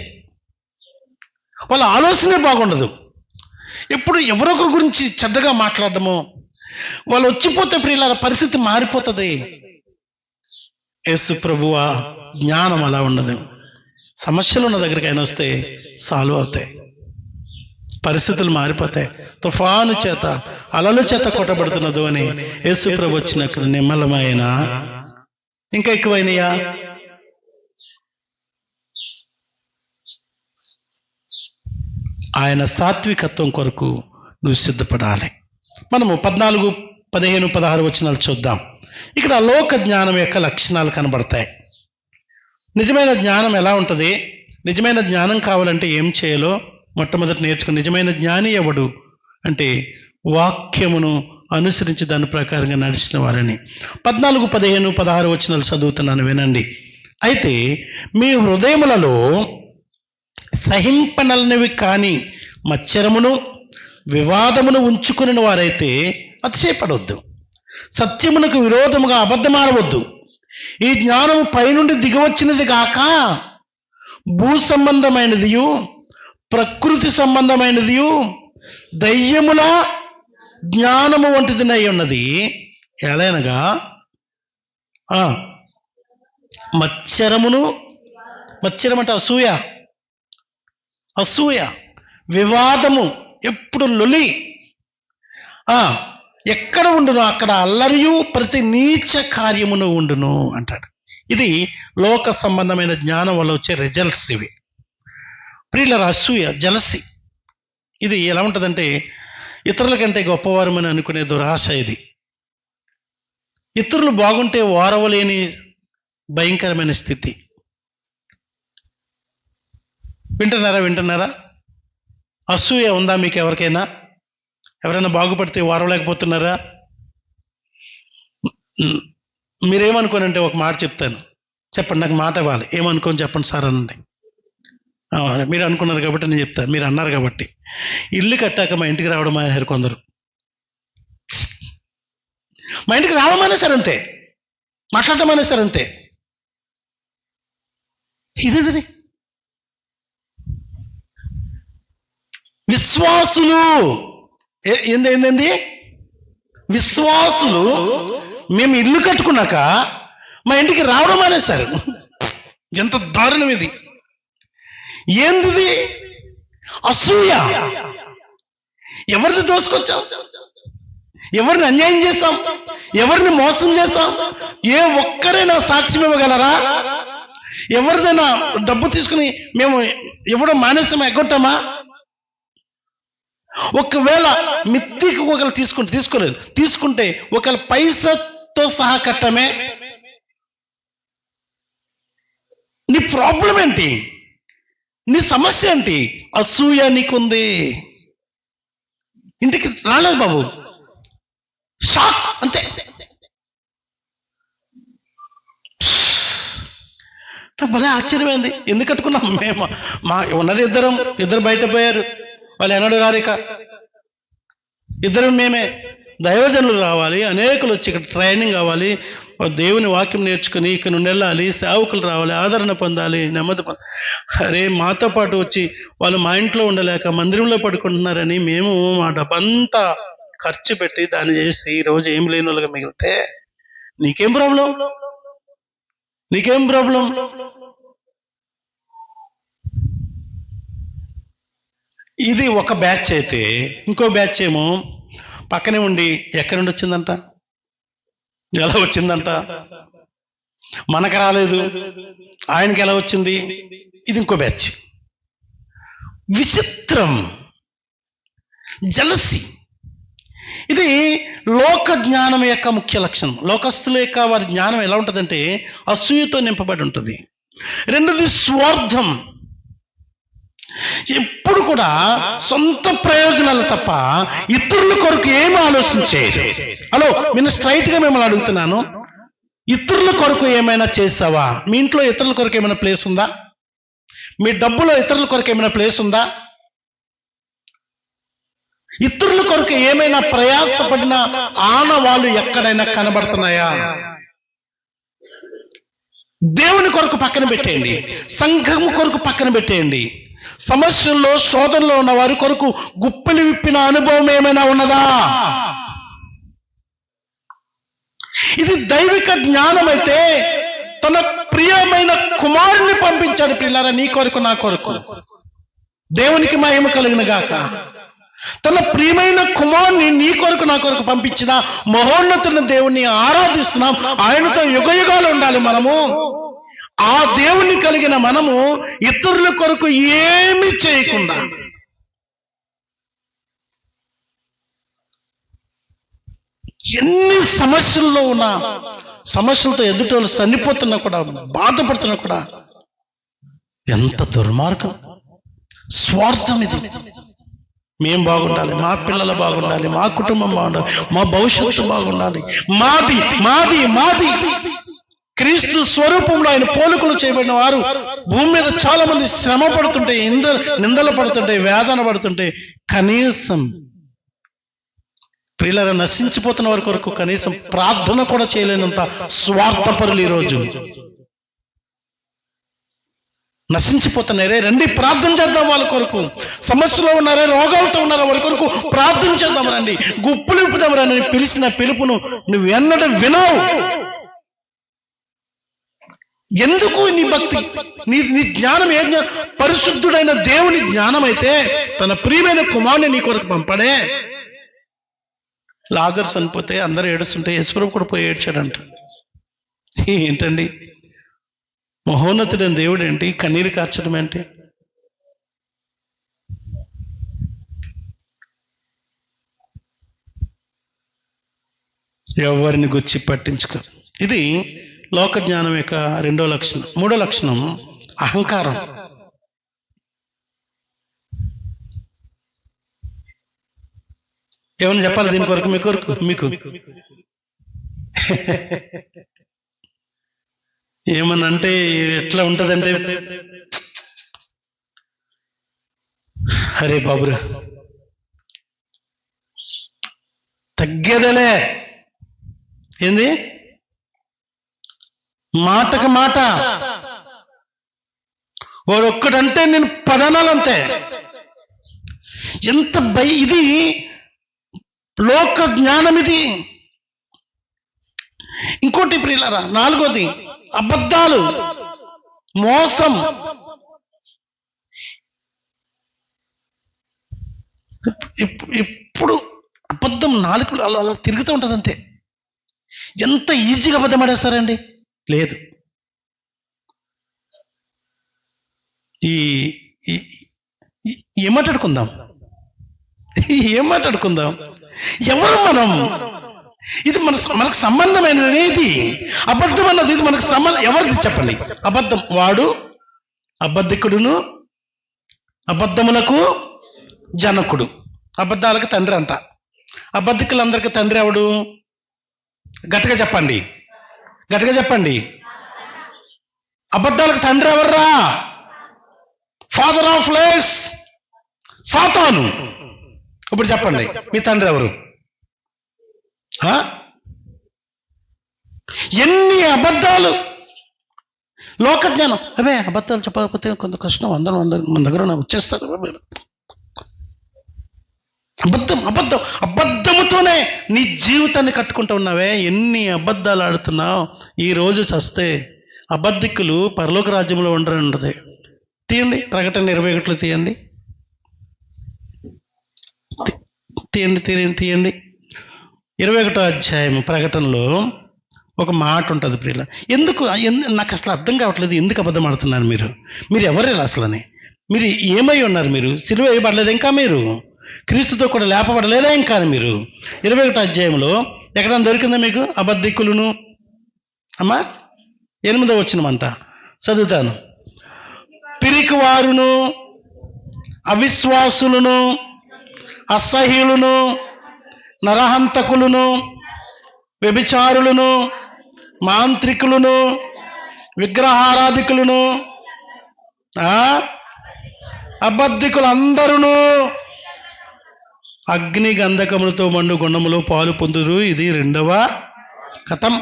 వాళ్ళ ఆలోచనే బాగుండదు. ఎప్పుడు ఎవరొకరి గురించి చెడ్డగా మాట్లాడడము. వాళ్ళు వచ్చిపోతే ప్రియులరా పరిస్థితి మారిపోతుంది. యేసు ప్రభువా జ్ఞానం అలా ఉండదు. సమస్యలు ఉన్న దగ్గరికి ఆయన వస్తే సాల్వ్ అవుతాయి, పరిస్థితులు మారిపోతాయి. తుఫాను చేత, అలల చేత కొట్టబడుతున్నదు అని యేసు ప్రభు వచ్చినప్పుడు నిమ్మలమైన ఇంకా ఎక్కువైనయా? ఆయన సాత్వికత్వం కొరకు నువ్వు సిద్ధపడాలి. మనము 14, 15, 16 వచనాలు చూద్దాం. ఇక్కడ లోక జ్ఞానం యొక్క లక్షణాలు కనబడతాయి. నిజమైన జ్ఞానం ఎలా ఉంటుంది? నిజమైన జ్ఞానం కావాలంటే ఏం చేయాలో మొట్టమొదటి నేర్చుకుని. నిజమైన జ్ఞాని ఎవడు అంటే వాక్యమును అనుసరించి దాని ప్రకారంగా నడిచిన వారని. 14, 15, 16 వచనాలు చదువుతున్నాను, వినండి. అయితే మీ హృదయములలో సహింపనలనివి కాని మత్సరమును వివాదమును ఉంచుకుని వారైతే అతిశయపడవద్దు. సత్యమునకు విరోధముగా అబద్ధమాడవద్దు. ఈ జ్ఞానము పైనుండి దిగివచ్చినది గాక భూ సంబంధమైనదియు ప్రకృతి సంబంధమైనదియు దయ్యముల జ్ఞానము వంటిదినై ఉన్నది. ఎలానగా మత్సరం అంటే అసూయ, వివాదము, ఎప్పుడు లొలి, ఎక్కడ ఉండును అక్కడ అల్లరియు ప్రతి నీచ కార్యమును ఉండును అంటాడు. ఇది లోక సంబంధమైన జ్ఞానం వల్ల వచ్చే రిజల్ట్స్ ఇవి. ప్రియుల అసూయ, జలసి, ఇది ఎలా ఉంటుందంటే ఇతరుల కంటే గొప్పవారమని అనుకునే దురాశ. ఇది ఇతరులు బాగుంటే వారవలేని భయంకరమైన స్థితి. వింటున్నారా? అసూయ ఉందా మీకు ఎవరికైనా? ఎవరైనా బాగుపడితే వారవలేకపోతున్నారా? మీరేమనుకోనంటే ఒక మాట చెప్తాను, చెప్పండి, నాకు మాట ఇవ్వాలి. ఏమనుకోని చెప్పండి సార్ అనండి. మీరు అనుకున్నారు కాబట్టి నేను చెప్తాను, మీరు అన్నారు కాబట్టి. ఇల్లు కట్టాక మా ఇంటికి రావడం మానేశారు కొందరు. మా ఇంటికి రావడం మానేశారు అంతే, మాట్లాడటం మానేశారు అంతే. ఇదేంటిది? విశ్వాసులు ఏంది విశ్వాసులు మేము ఇల్లు కట్టుకున్నాక మా ఇంటికి రావడం మానేశారు. ఎంత దారుణం ఇది! ఏంది అసూయ? ఎవరిది దోసుకొచ్చాం? ఎవరిని అన్యాయం చేస్తాం? ఎవరిని మోసం చేస్తాం? ఏ ఒక్కరైనా సాక్ష్యం ఇవ్వగలరా? ఎవరిదైనా డబ్బు తీసుకుని మేము ఇవ్వడం మానేసామా, ఎగ్గొట్టామా? ఒకవేళ మిత్తికి ఒకరు తీసుకోలేదు, తీసుకుంటే ఒకవేళ పైసతో సహా కట్టమే. నీ ప్రాబ్లం ఏంటి? నీ సమస్య ఏంటి? అసూయ నీకుంది. ఇంటికి రాలేదు బాబు, షాక్ అంతే. నాకు భలే ఆశ్చర్యమైంది. ఎందుకు కట్టుకున్నాం మేము? మా ఉన్నది ఇద్దరు బయట పోయారు, వాళ్ళు ఎన్నడూ రారిక. ఇద్దరు మేమే. దైవజనులు రావాలి, అనేకులు వచ్చి ఇక్కడ ట్రైనింగ్ కావాలి, దేవుని వాక్యం నేర్చుకుని ఇక్కడ నుండి వెళ్ళాలి, సేవకులు రావాలి, ఆదరణ పొందాలి, నెమ్మది అరే మాతో పాటు వచ్చి వాళ్ళు మా ఇంట్లో ఉండలేక మందిరంలో పడుకుంటున్నారని మేము మా డబ్బంతా ఖర్చు పెట్టి దాన్ని చేసి ఈరోజు ఏం లేని వాళ్ళగా మిగిలితే నీకేం ప్రాబ్లం? ఇది ఒక బ్యాచ్ అయితే, ఇంకో బ్యాచ్ ఏమో పక్కనే ఉండి ఎక్కడి నుండి వచ్చిందంట, ఎలా వచ్చిందంట, మనకు రాలేదు, ఆయనకి ఎలా వచ్చింది, ఇది ఇంకో బ్యాచ్. విచిత్రం, జలసి. ఇది లోక జ్ఞానం యొక్క ముఖ్య లక్షణం. లోకస్తుల యొక్క వారి జ్ఞానం ఎలా ఉంటుందంటే అసూయతో నింపబడి ఉంటుంది. రెండోది స్వార్థం. ఎప్పుడు కూడా సొంత ప్రయోజనాలు తప్ప ఇతరుల కొరకు ఏమి ఆలోచించేది. హలో, నేను స్ట్రైట్ గా మిమ్మల్ని అడుగుతున్నాను, ఇతరుల కొరకు ఏమైనా చేసావా? మీ ఇంట్లో ఇతరుల కొరకు ఏమైనా ప్లేస్ ఉందా? మీ డబ్బులో ఇతరుల కొరకు ఏమైనా ప్లేస్ ఉందా? ఇతరుల కొరకు ఏమైనా ప్రయాసపడిన ఆనవాళ్ళు ఎక్కడైనా కనబడుతున్నాయా? దేవుని కొరకు పక్కన పెట్టేయండి, సంఘం కొరకు పక్కన పెట్టేయండి. సమస్యల్లో శోధనలో ఉన్న వారి కొరకు గుప్పెలు విప్పిన అనుభవం ఏమైనా ఉన్నదా? ఇది దైవిక జ్ఞానం అయితే తన ప్రియమైన కుమారుని పంపించాడు పిల్లారా, నీ కొరకు నా కొరకు. దేవునికి మహిమ కలుగును గాక. తన ప్రియమైన కుమారుని నీ కొరకు నా కొరకు పంపించిన మహోన్నతుని దేవుణ్ణి ఆరాధిస్తున్నాం. ఆయనతో యుగయుగాలు ఉండాలి మనము. ఆ దేవుని కలిగిన మనము ఇతరుల కొరకు ఏమి చేయకుండా ఎన్ని సమస్యల్లో ఉన్నా, సమస్యలతో ఎదుటోళ్ళు చనిపోతున్నా కూడా, బాధపడుతున్నా కూడా, ఎంత దుర్మార్గం, స్వార్థం ఇది. మేం బాగుండాలి, మా పిల్లలు బాగుండాలి, మా కుటుంబం బాగుండాలి, మా భవిష్యత్తు బాగుండాలి, మాది మాది మాది. క్రీస్తు స్వరూపంలో ఆయన పోలికలు చేయబడిన వారు భూమి మీద చాలా మంది శ్రమ పడుతుంటే, నిందలు పడుతుంటే, వేదన పడుతుంటే కనీసం ప్రియులారా నశించిపోతున్న వారి కొరకు కనీసం ప్రార్థన కూడా చేయలేనంత స్వార్థపరులు ఈరోజు. నశించిపోతున్నారే, రండి ప్రార్థన చేద్దాం వాళ్ళ కొరకు. సమస్యలో ఉన్నారే, రోగాలతో ఉన్నారా, వారి కొరకు ప్రార్థన చేద్దాం రండి, గుప్పులు విప్పుదాం రండి. పిలిచిన పిలుపును నువ్వు ఎన్నడూ వినవు. ఎందుకు నీ భక్తి, నీ జ్ఞానం ఏ జ్ఞానం? పరిశుద్ధుడైన దేవుని జ్ఞానం అయితే తన ప్రియమైన కుమారుని నీ కొరకు పంపడే. లాజరు చనిపోతే అందరూ ఏడుస్తుంటే యేసుప్రభు కూడా పోయి ఏడ్చాడంట. ఏంటండి, మహోన్నతుడైన దేవుడు ఏంటి కన్నీరు కార్చడం ఏంటి? ఎవరిని గుచ్చి పట్టించుకో. ఇది లోక జ్ఞానం యొక్క రెండో లక్షణం. మూడో లక్షణం అహంకారం. ఏమని చెప్పాలి దీని కొరకు? మీకు ఏమనంటే ఎట్లా ఉంటదంటే, అరే బాబురా తగ్గేదేలే, ఏంది మాటకు మాట, వాడు ఒక్కడంటే నేను పదనాలంతే. ఎంత ఇది లోక జ్ఞానం ఇది. ఇంకోటి ప్రియులారా, నాలుగోది అబద్ధాలు, మోసం. ఇప్పుడు అబద్ధం నాలుగు అలా తిరుగుతూ ఉంటుంది అంతే. ఎంత ఈజీగా అబద్ధం ఆడేస్తారండి. లేదు, ఏం మాట్లాడుకుందాం? ఎవరు మనం? ఇది మనకు సంబంధమైనది. అబద్ధం అన్నది ఇది మనకు సంబంధం. ఎవరిది చెప్పండి? అబద్ధం వాడు అబద్ధికుడును అబద్ధములకు జనకుడు. అబద్ధాలకు తండ్రి అంట. అబద్ధికులందరికీ తండ్రి ఎవడు? గట్టిగా చెప్పండి, గట్టిగా చెప్పండి. అబద్ధాలకు తండ్రి ఎవర్రా? ఫాదర్ ఆఫ్ లైస్, సాతాను. ఇప్పుడు చెప్పండి, మీ తండ్రి ఎవరు? ఎన్ని అబద్ధాలు! లోకజ్ఞానం, అవే అబద్ధాలు చెప్పకపోతే కొంత కష్టం, అందరూ మన దగ్గర వచ్చేస్తారు. అబద్ధం అబద్ధం అబద్ధముతోనే నీ జీవితాన్ని కట్టుకుంటూ ఉన్నావే. ఎన్ని అబద్ధాలు ఆడుతున్నావు. ఈ రోజు చస్తే అబద్ధికులు పరలోక రాజ్యంలో ఉండదు. తీయండి, ప్రకటన 21 తీయండి, తీయండి తీయండి తీయండి 21వ అధ్యాయం ప్రకటనలో ఒక మాట ఉంటుంది ప్రియుల. నాకు అసలు అర్థం కావట్లేదు, ఎందుకు అబద్ధం ఆడుతున్నారు మీరు? మీరు ఎవరు అసలని? మీరు ఏమై ఉన్నారు? మీరు సిలువ వేయబడలేదు ఇంకా, మీరు క్రీస్తుతో కూడా లేపబడలేదా ఇంకా? మీరు 21వ అధ్యాయంలో ఎక్కడ దొరికిందా మీకు? అబద్ధికులను అమ్మా 8వ వచనమంట చదువుతాను. పిరికివారును అవిశ్వాసులను అసహ్యులను నరహంతకులను వ్యభిచారులను మాంత్రికులను విగ్రహారాధికులను అబద్ధికులందరూ అగ్ని గంధకములతో మండు గుండములో పాలు పొందురు. ఇది 2వ కథం.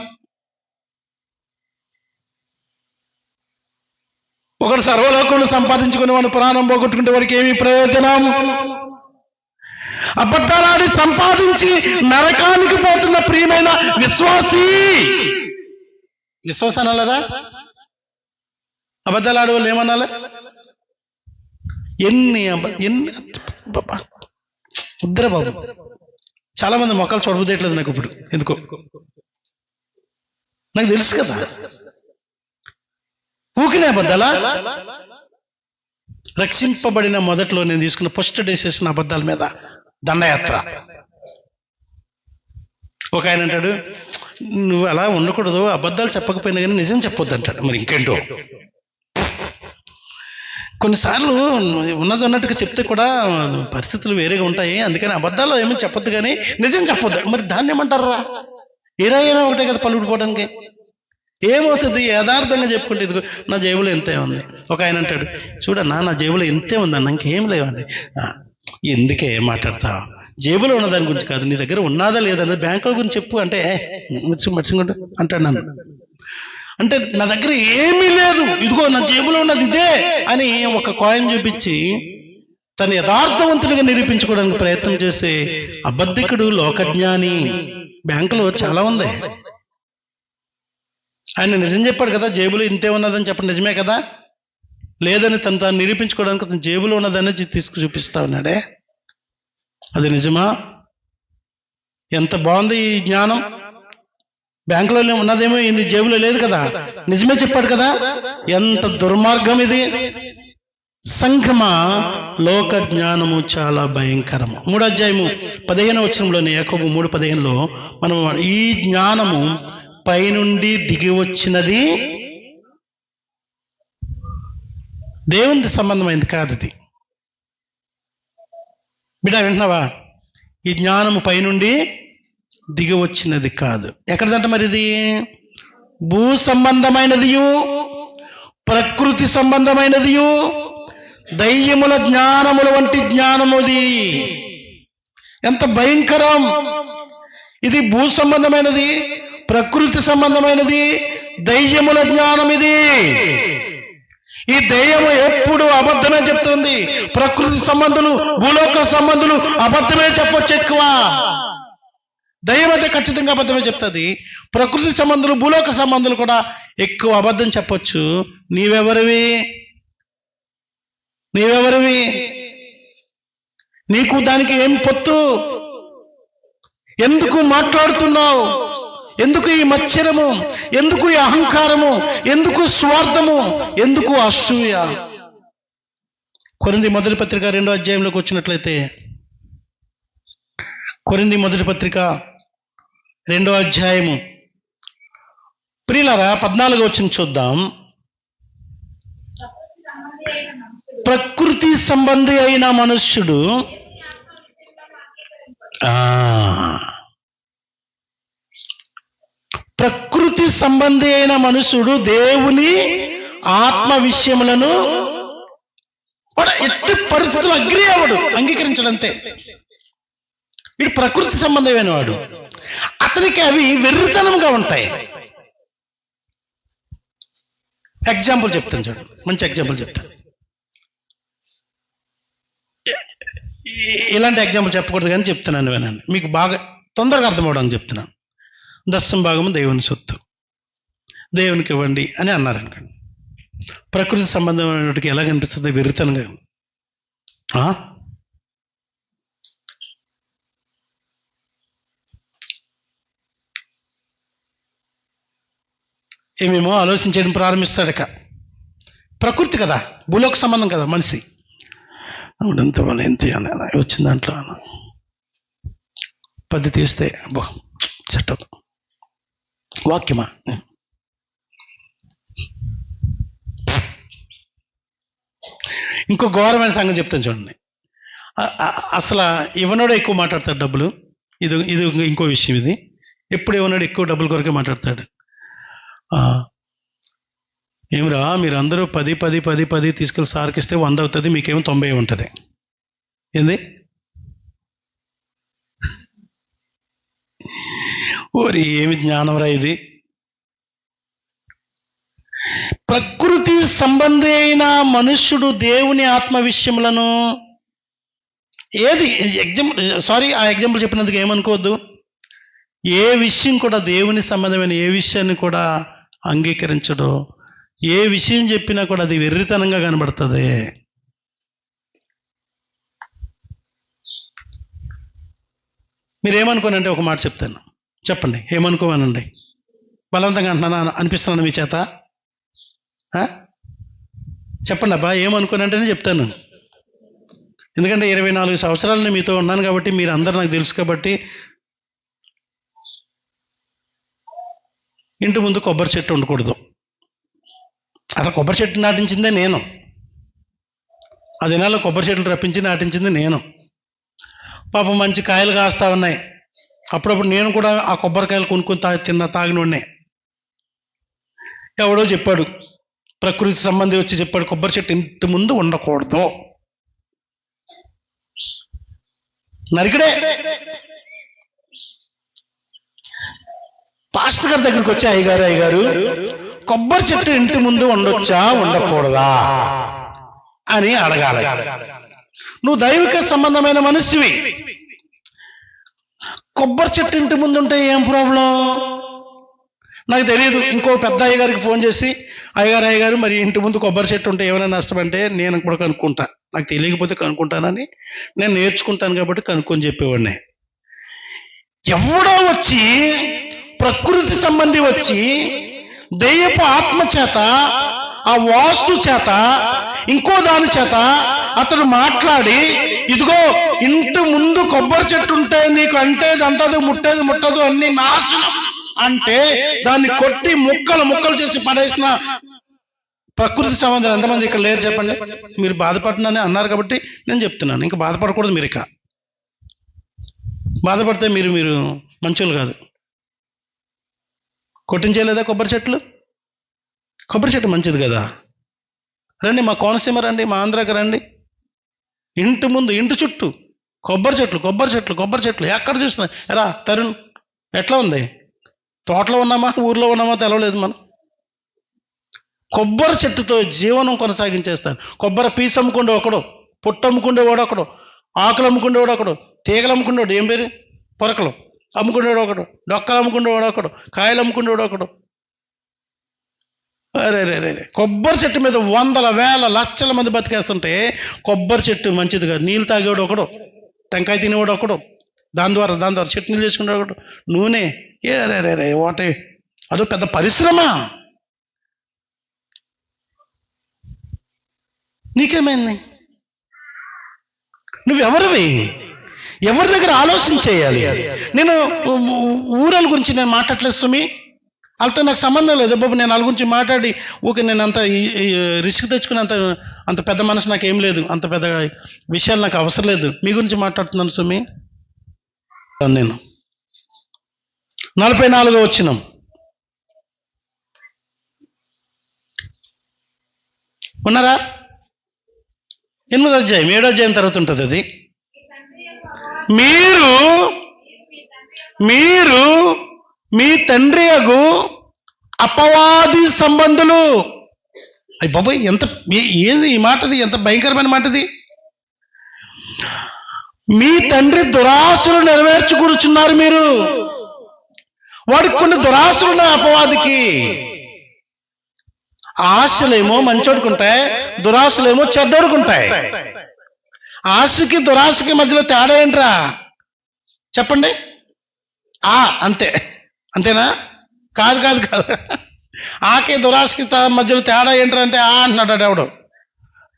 ఒకడు సర్వలోకమును సంపాదించుకుని వాడు ప్రాణం పోగొట్టుకుంటే వాడికి ఏమి ప్రయోజనం? అబద్ధాలాడి సంపాదించి నరకానికి పోతున్న ప్రియమైన విశ్వాసి, విశ్వాసం అనాలరా? అబద్ధాలాడు వాళ్ళు ఏమనాలి? ఎన్ని ఉద్దర బాబు. చాలా మంది మొక్కలు చూడబోదేయట్లేదు నాకు ఇప్పుడు, ఎందుకో నాకు తెలుసు కదా. ఊకినే అబద్ధాలా? రక్షింపబడిన మొదట్లో నేను తీసుకున్న ఫస్ట్ డెసిషన్ అబద్ధాల మీద దండయాత్ర. ఒక ఆయన అంటాడు, నువ్వు అలా ఉండకూడదు, అబద్ధాలు చెప్పకపోయినా కానీ నిజం చెప్పొద్దు అంటాడు. మరి ఇంకేంటో, కొన్నిసార్లు ఉన్నది ఉన్నట్టుగా చెప్తే కూడా పరిస్థితులు వేరేగా ఉంటాయి. అందుకని అబద్ధాలు ఏమీ చెప్పొద్దు కానీ నిజం చెప్పొద్దు. మరి దాన్ని ఏమంటారా? ఏదైనా ఒకటే కదా పలుకుపోవడానికి. ఏమవుతుంది? యథార్థంగా చెప్పుకుంటే, ఇదిగో నా జేబులో ఎంతే ఉంది. ఒక ఆయన అంటాడు, చూడన్నా నా జేబులో ఎంతే ఉందన్న, ఇంకేం లేవండి. ఎందుకే మాట్లాడతావు? జేబులో ఉన్నదాని గురించి కాదు, నీ దగ్గర ఉన్నదా లేదన్నది బ్యాంకుల గురించి చెప్పు అంటే మర్చిపోండి అంటాడు నన్ను. అంటే నా దగ్గర ఏమీ లేదు, ఇదిగో నా జేబులో ఉన్నది ఇదే అని ఒక కాయిన్ చూపించి తను యథార్థవంతుడిగా నిరూపించుకోవడానికి ప్రయత్నం చేసే అబద్ధికుడు లోకజ్ఞాని. బ్యాంకులో చాలా ఉంది. ఆయన నిజం చెప్పాడు కదా, జేబులో ఇంతే ఉన్నదని చెప్పండి, నిజమే కదా. లేదని తాను నిరూపించుకోవడానికి తన జేబులో ఉన్నదని తీసుకు చూపిస్తా ఉన్నాడే, అది నిజమా? ఎంత బాగుంది ఈ జ్ఞానం. బ్యాంకులో ఉన్నదేమో ఇది జేబులో లేదు కదా, నిజమే చెప్పాడు కదా. ఎంత దుర్మార్గం ఇది. సంఘమా, లోక జ్ఞానము చాలా భయంకరము. 3వ అధ్యాయము 15వ వచనంలోని యాకోబు 3:15లో మనం ఈ జ్ఞానము పైనుండి దిగి వచ్చినది, దేవునికి సంబంధమైనది కాదు. ఇది బిడ్డ వింటున్నావా? ఈ జ్ఞానము పైనుండి దిగి వచ్చినది కాదు. ఎక్కడిదంట మరి? ఇది భూ సంబంధమైనదియు ప్రకృతి సంబంధమైనదియు దయ్యముల జ్ఞానముల వంటి జ్ఞానముది. ఎంత భయంకరం ఇది! భూ సంబంధమైనది, ప్రకృతి సంబంధమైనది, దయ్యముల జ్ఞానం ఇది. ఈ దయ్యము ఎప్పుడు అబద్ధమే చెప్తుంది. ప్రకృతి సంబంధులు, భూలోక సంబంధులు అబద్ధమే చెప్పొచ్చు ఎక్కువ. దయ్యం అయితే ఖచ్చితంగా అబద్ధమే చెప్తుంది. ప్రకృతి సంబంధులు, భూలోక సంబంధులు కూడా ఎక్కువ అబద్ధం చెప్పొచ్చు. నీవెవరివి? నీకు దానికి ఏం పొత్తు? ఎందుకు మాట్లాడుతున్నావు? ఎందుకు ఈ మత్సరము? ఎందుకు ఈ అహంకారము? ఎందుకు స్వార్థము? ఎందుకు అసూయ? కొరింథీ మొదటి పత్రిక 2వ అధ్యాయంలోకి వచ్చినట్లయితే, కొరింథీ మొదటి పత్రిక 2వ అధ్యాయము ప్రియులారా 14వ వచనం చూద్దాం. ప్రకృతి సంబంధి అయిన మనుష్యుడు ప్రకృతి సంబంధి అయిన మనుషుడు దేవుని ఆత్మ విషయములను ఎట్టి పరిస్థితులు అగ్రి అవడు, అంగీకరించడంతే. వీడు ప్రకృతి సంబంధమైన వాడు, అతనికి అవి వెర్రితనంగా ఉంటాయి. ఎగ్జాంపుల్ చెప్తాను చూడు, మంచి ఎగ్జాంపుల్ చెప్తాను. ఇలాంటి ఎగ్జాంపుల్ చెప్పకూడదు కానీ చెప్తున్నాను, వినండి, మీకు బాగా తొందరగా అర్థమవడానికి చెప్తున్నాను. 10వ భాగము దేవుని సొత్తు, దేవునికి ఇవ్వండి అని అన్నారు అనుకోండి. ప్రకృతి సంబంధమైనటికి ఎలా కనిపిస్తుంది? వెర్రితనంగా. ఏమేమో ఆలోచించడం ప్రారంభిస్తాడక. ప్రకృతి కదా, భూలోక సంబంధం కదా మనిషి. ఎంత వాళ్ళు ఎంత వచ్చిన దాంట్లో 10 తీస్తే అబ్బో చట్టం వాక్యమా. ఇంకో ఘోరమైన సంగతి చెప్తాను చూడండి. అసలు ఇవ్వనోడు ఎక్కువ మాట్లాడతాడు డబ్బులు. ఇది ఇది ఇంకో విషయం. ఇది ఎప్పుడు ఇవ్వనోడు ఎక్కువ డబ్బుల కొరకే మాట్లాడతాడు. ఏమిరా మీరు అందరూ 10 తీసుకెళ్ళి సార్కిస్తే 100 అవుతుంది, మీకేమో 90 ఉంటుంది. ఏంది? ఓరి ఏమి జ్ఞానంరా ఇది. ప్రకృతి సంబంధి అయిన మనుష్యుడు దేవుని ఆత్మ విషయములను ఏది ఆ ఎగ్జాంపుల్ చెప్పినందుకు ఏమనుకోవద్దు. ఏ విషయం కూడా దేవుని సంబంధమైన ఏ విషయాన్ని కూడా అంగీకరించడు. ఏ విషయం చెప్పినా కూడా అది వెర్రితనంగా కనబడుతుంది. మీరేమనుకోనంటే ఒక మాట చెప్తాను, చెప్పండి. ఏమనుకోమనండి? బలవంతంగా అంటున్నాను అనిపిస్తున్నాను మీ చేత? చెప్పండి అబ్బా, ఏమనుకోనంటేనే చెప్తాను. ఎందుకంటే 24 సంవత్సరాలు మీతో ఉన్నాను కాబట్టి, మీరు అందరూ నాకు తెలుసు కాబట్టి. ఇంటి ముందు కొబ్బరి చెట్టు ఉండకూడదు. అలా కొబ్బరి చెట్టు నాటించిందే నేను. ఆ దినాల్లో కొబ్బరి చెట్లు రప్పించి నాటించింది నేను. పాపం మంచి కాయలు కాస్తా ఉన్నాయి. అప్పుడప్పుడు నేను కూడా ఆ కొబ్బరికాయలు కొనుక్కొని తాగినోడ్నే. ఎవడో చెప్పాడు, ప్రకృతి సంబంధి వచ్చి చెప్పాడు, కొబ్బరి చెట్టు ఇంటి ముందు ఉండకూడదు. నరికడే. పాస్టర్ గారి దగ్గరికి వచ్చి, అయ్యగారు కొబ్బరి చెట్టు ఇంటి ముందు ఉండొచ్చా ఉండకూడదా అని అడగాలి. నువ్వు దైవిక సంబంధమైన మనిషివి. కొబ్బరి చెట్టు ఇంటి ముందు ఉంటే ఏం ప్రాబ్లం? నాకు తెలియదు. ఇంకో పెద్ద అయ్యగారికి ఫోన్ చేసి, అయ్యగారు మరి ఇంటి ముందు కొబ్బరి చెట్టు ఉంటే ఏమైనా నష్టం అంటే, నేను కూడా కనుక్కుంటా, నాకు తెలియకపోతే కనుక్కుంటానని, నేను నేర్చుకుంటాను కాబట్టి కనుక్కొని చెప్పేవాడిని. ఎవడో వచ్చి ప్రకృతి సంబంధి వచ్చి దెయ్యపు ఆత్మ చేత, ఆ వాస్తు చేత, ఇంకో దాని చేత అతడు మాట్లాడి, ఇదిగో ఇంటి ముందు కొబ్బరి చెట్టు ఉంటే నీకు అంటేది అంటదు, ముట్టేది ముట్టదు, అన్ని నాశనం అంటే దాన్ని కొట్టి ముక్కలు చేసి పడేసిన ప్రకృతి సంబంధం ఎంతమంది ఇక్కడ లేరు చెప్పండి? మీరు బాధపడుతున్నారని అన్నారు కాబట్టి నేను చెప్తున్నాను. ఇంకా బాధపడకూడదు. మీరు ఇక బాధపడితే మీరు మంచోళ్ళు కాదు. కొట్టించలేదా కొబ్బరి చెట్లు? కొబ్బరి చెట్టు మంచిది కదా. రండి మా కోనసీమ రండి, మా ఆంధ్రాకి రండి. ఇంటి ముందు, ఇంటి చుట్టూ కొబ్బరి చెట్లు ఎక్కడ చూసినా. ఎరా తరుణ్, ఎట్లా ఉంది? తోటలో ఉన్నామా ఊర్లో ఉన్నామా తెలవలేదు. మనం కొబ్బరి చెట్టుతో జీవనం కొనసాగించేస్తాను. కొబ్బరి పీస్ అమ్ముకుండే ఒకడు, పొట్టు అమ్ముకుండేవాడు ఒకడు, ఆకులు అమ్ముకుండేవాడు ఒకడు, తీగలు అమ్ముకుండేవాడు, ఏం పేరు పొరకలు అమ్ముకుండేవాడు ఒకడు, డొక్కలు అమ్ముకుండేవాడు ఒకడు, కాయలు అమ్ముకుండేవాడు ఒకడు. అరే కొబ్బరి చెట్టు మీద 100,000 వేల లక్షల మంది బతికేస్తుంటే కొబ్బరి చెట్టు మంచిది కాదు. నీళ్ళు తాగేవాడు ఒకడు, టెంకాయ తినేవాడు ఒకడు, దాని ద్వారా చట్నీలు చేసుకునేవాడు ఒకడు, నూనె. రే వాటే అదో పెద్ద పరిశ్రమ. నీకేమైంది? నువ్వెవరివి? ఎవరి దగ్గర ఆలోచన చేయాలి? నేను ఊరల గురించి నేను మాట్లాడలేదు సుమి. వాళ్ళతో నాకు సంబంధం లేదు బాబు. నేను వాళ్ళ గురించి మాట్లాడి నేను అంత రిస్క్ తెచ్చుకుని అంత పెద్ద మనసు నాకు ఏం లేదు, అంత పెద్ద విషయాలు నాకు అవసరం లేదు. మీ గురించి మాట్లాడుతున్నాను సుమి. నేను 44వ వచనం, ఉన్నారా? 8వ అధ్యాయం 7వ అధ్యాయం తర్వాత ఉంటుంది అది. మీరు మీ తండ్రి అగు అపవాది సంబంధులు. అయ్యి బాబోయ్, ఏది ఈ మాటది, ఎంత భయంకరమైన మాటది. మీ తండ్రి దురాశలు నెరవేర్చుకూర్చున్నారు మీరు. వాడికి కొన్ని దురాశలు ఉన్నాయి అపవాదికి. ఆశలేమో మంచోడుకుంటాయి, దురాశలేమో చెడ్డోడుకుంటాయి. ఆశకి దురాశకి మధ్యలో తేడా ఏంట్రా చెప్పండి? అంతే, అంతేనా? కాదు కాదు కాదు. ఆకే దురాశకి మధ్యలో తేడా ఏంట్రా అంటే అంటున్నాడు ఎవడు.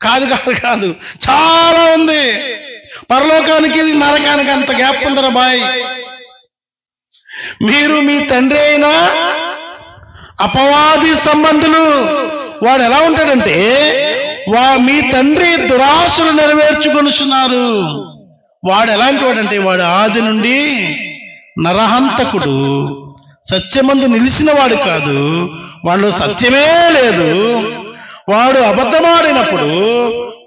కాదు కాదు కాదు, చాలా ఉంది. పరలోకానికి నరకానికి అంత గ్యాప్ ఉందరా బాయ్. మీరు మీ తండ్రి అయినా అపవాది సంబంధులు. వాడు ఎలా ఉంటాడంటే మీ తండ్రి దురాశలు నెరవేర్చుకొనుచున్నారు. వాడు ఎలాంటి వాడంటే వాడు ఆది నుండి నరహంతకుడు, సత్యమందు నిలిచిన వాడు కాదు, వాడు సత్యమే లేదు. వాడు అబద్ధమాడినప్పుడు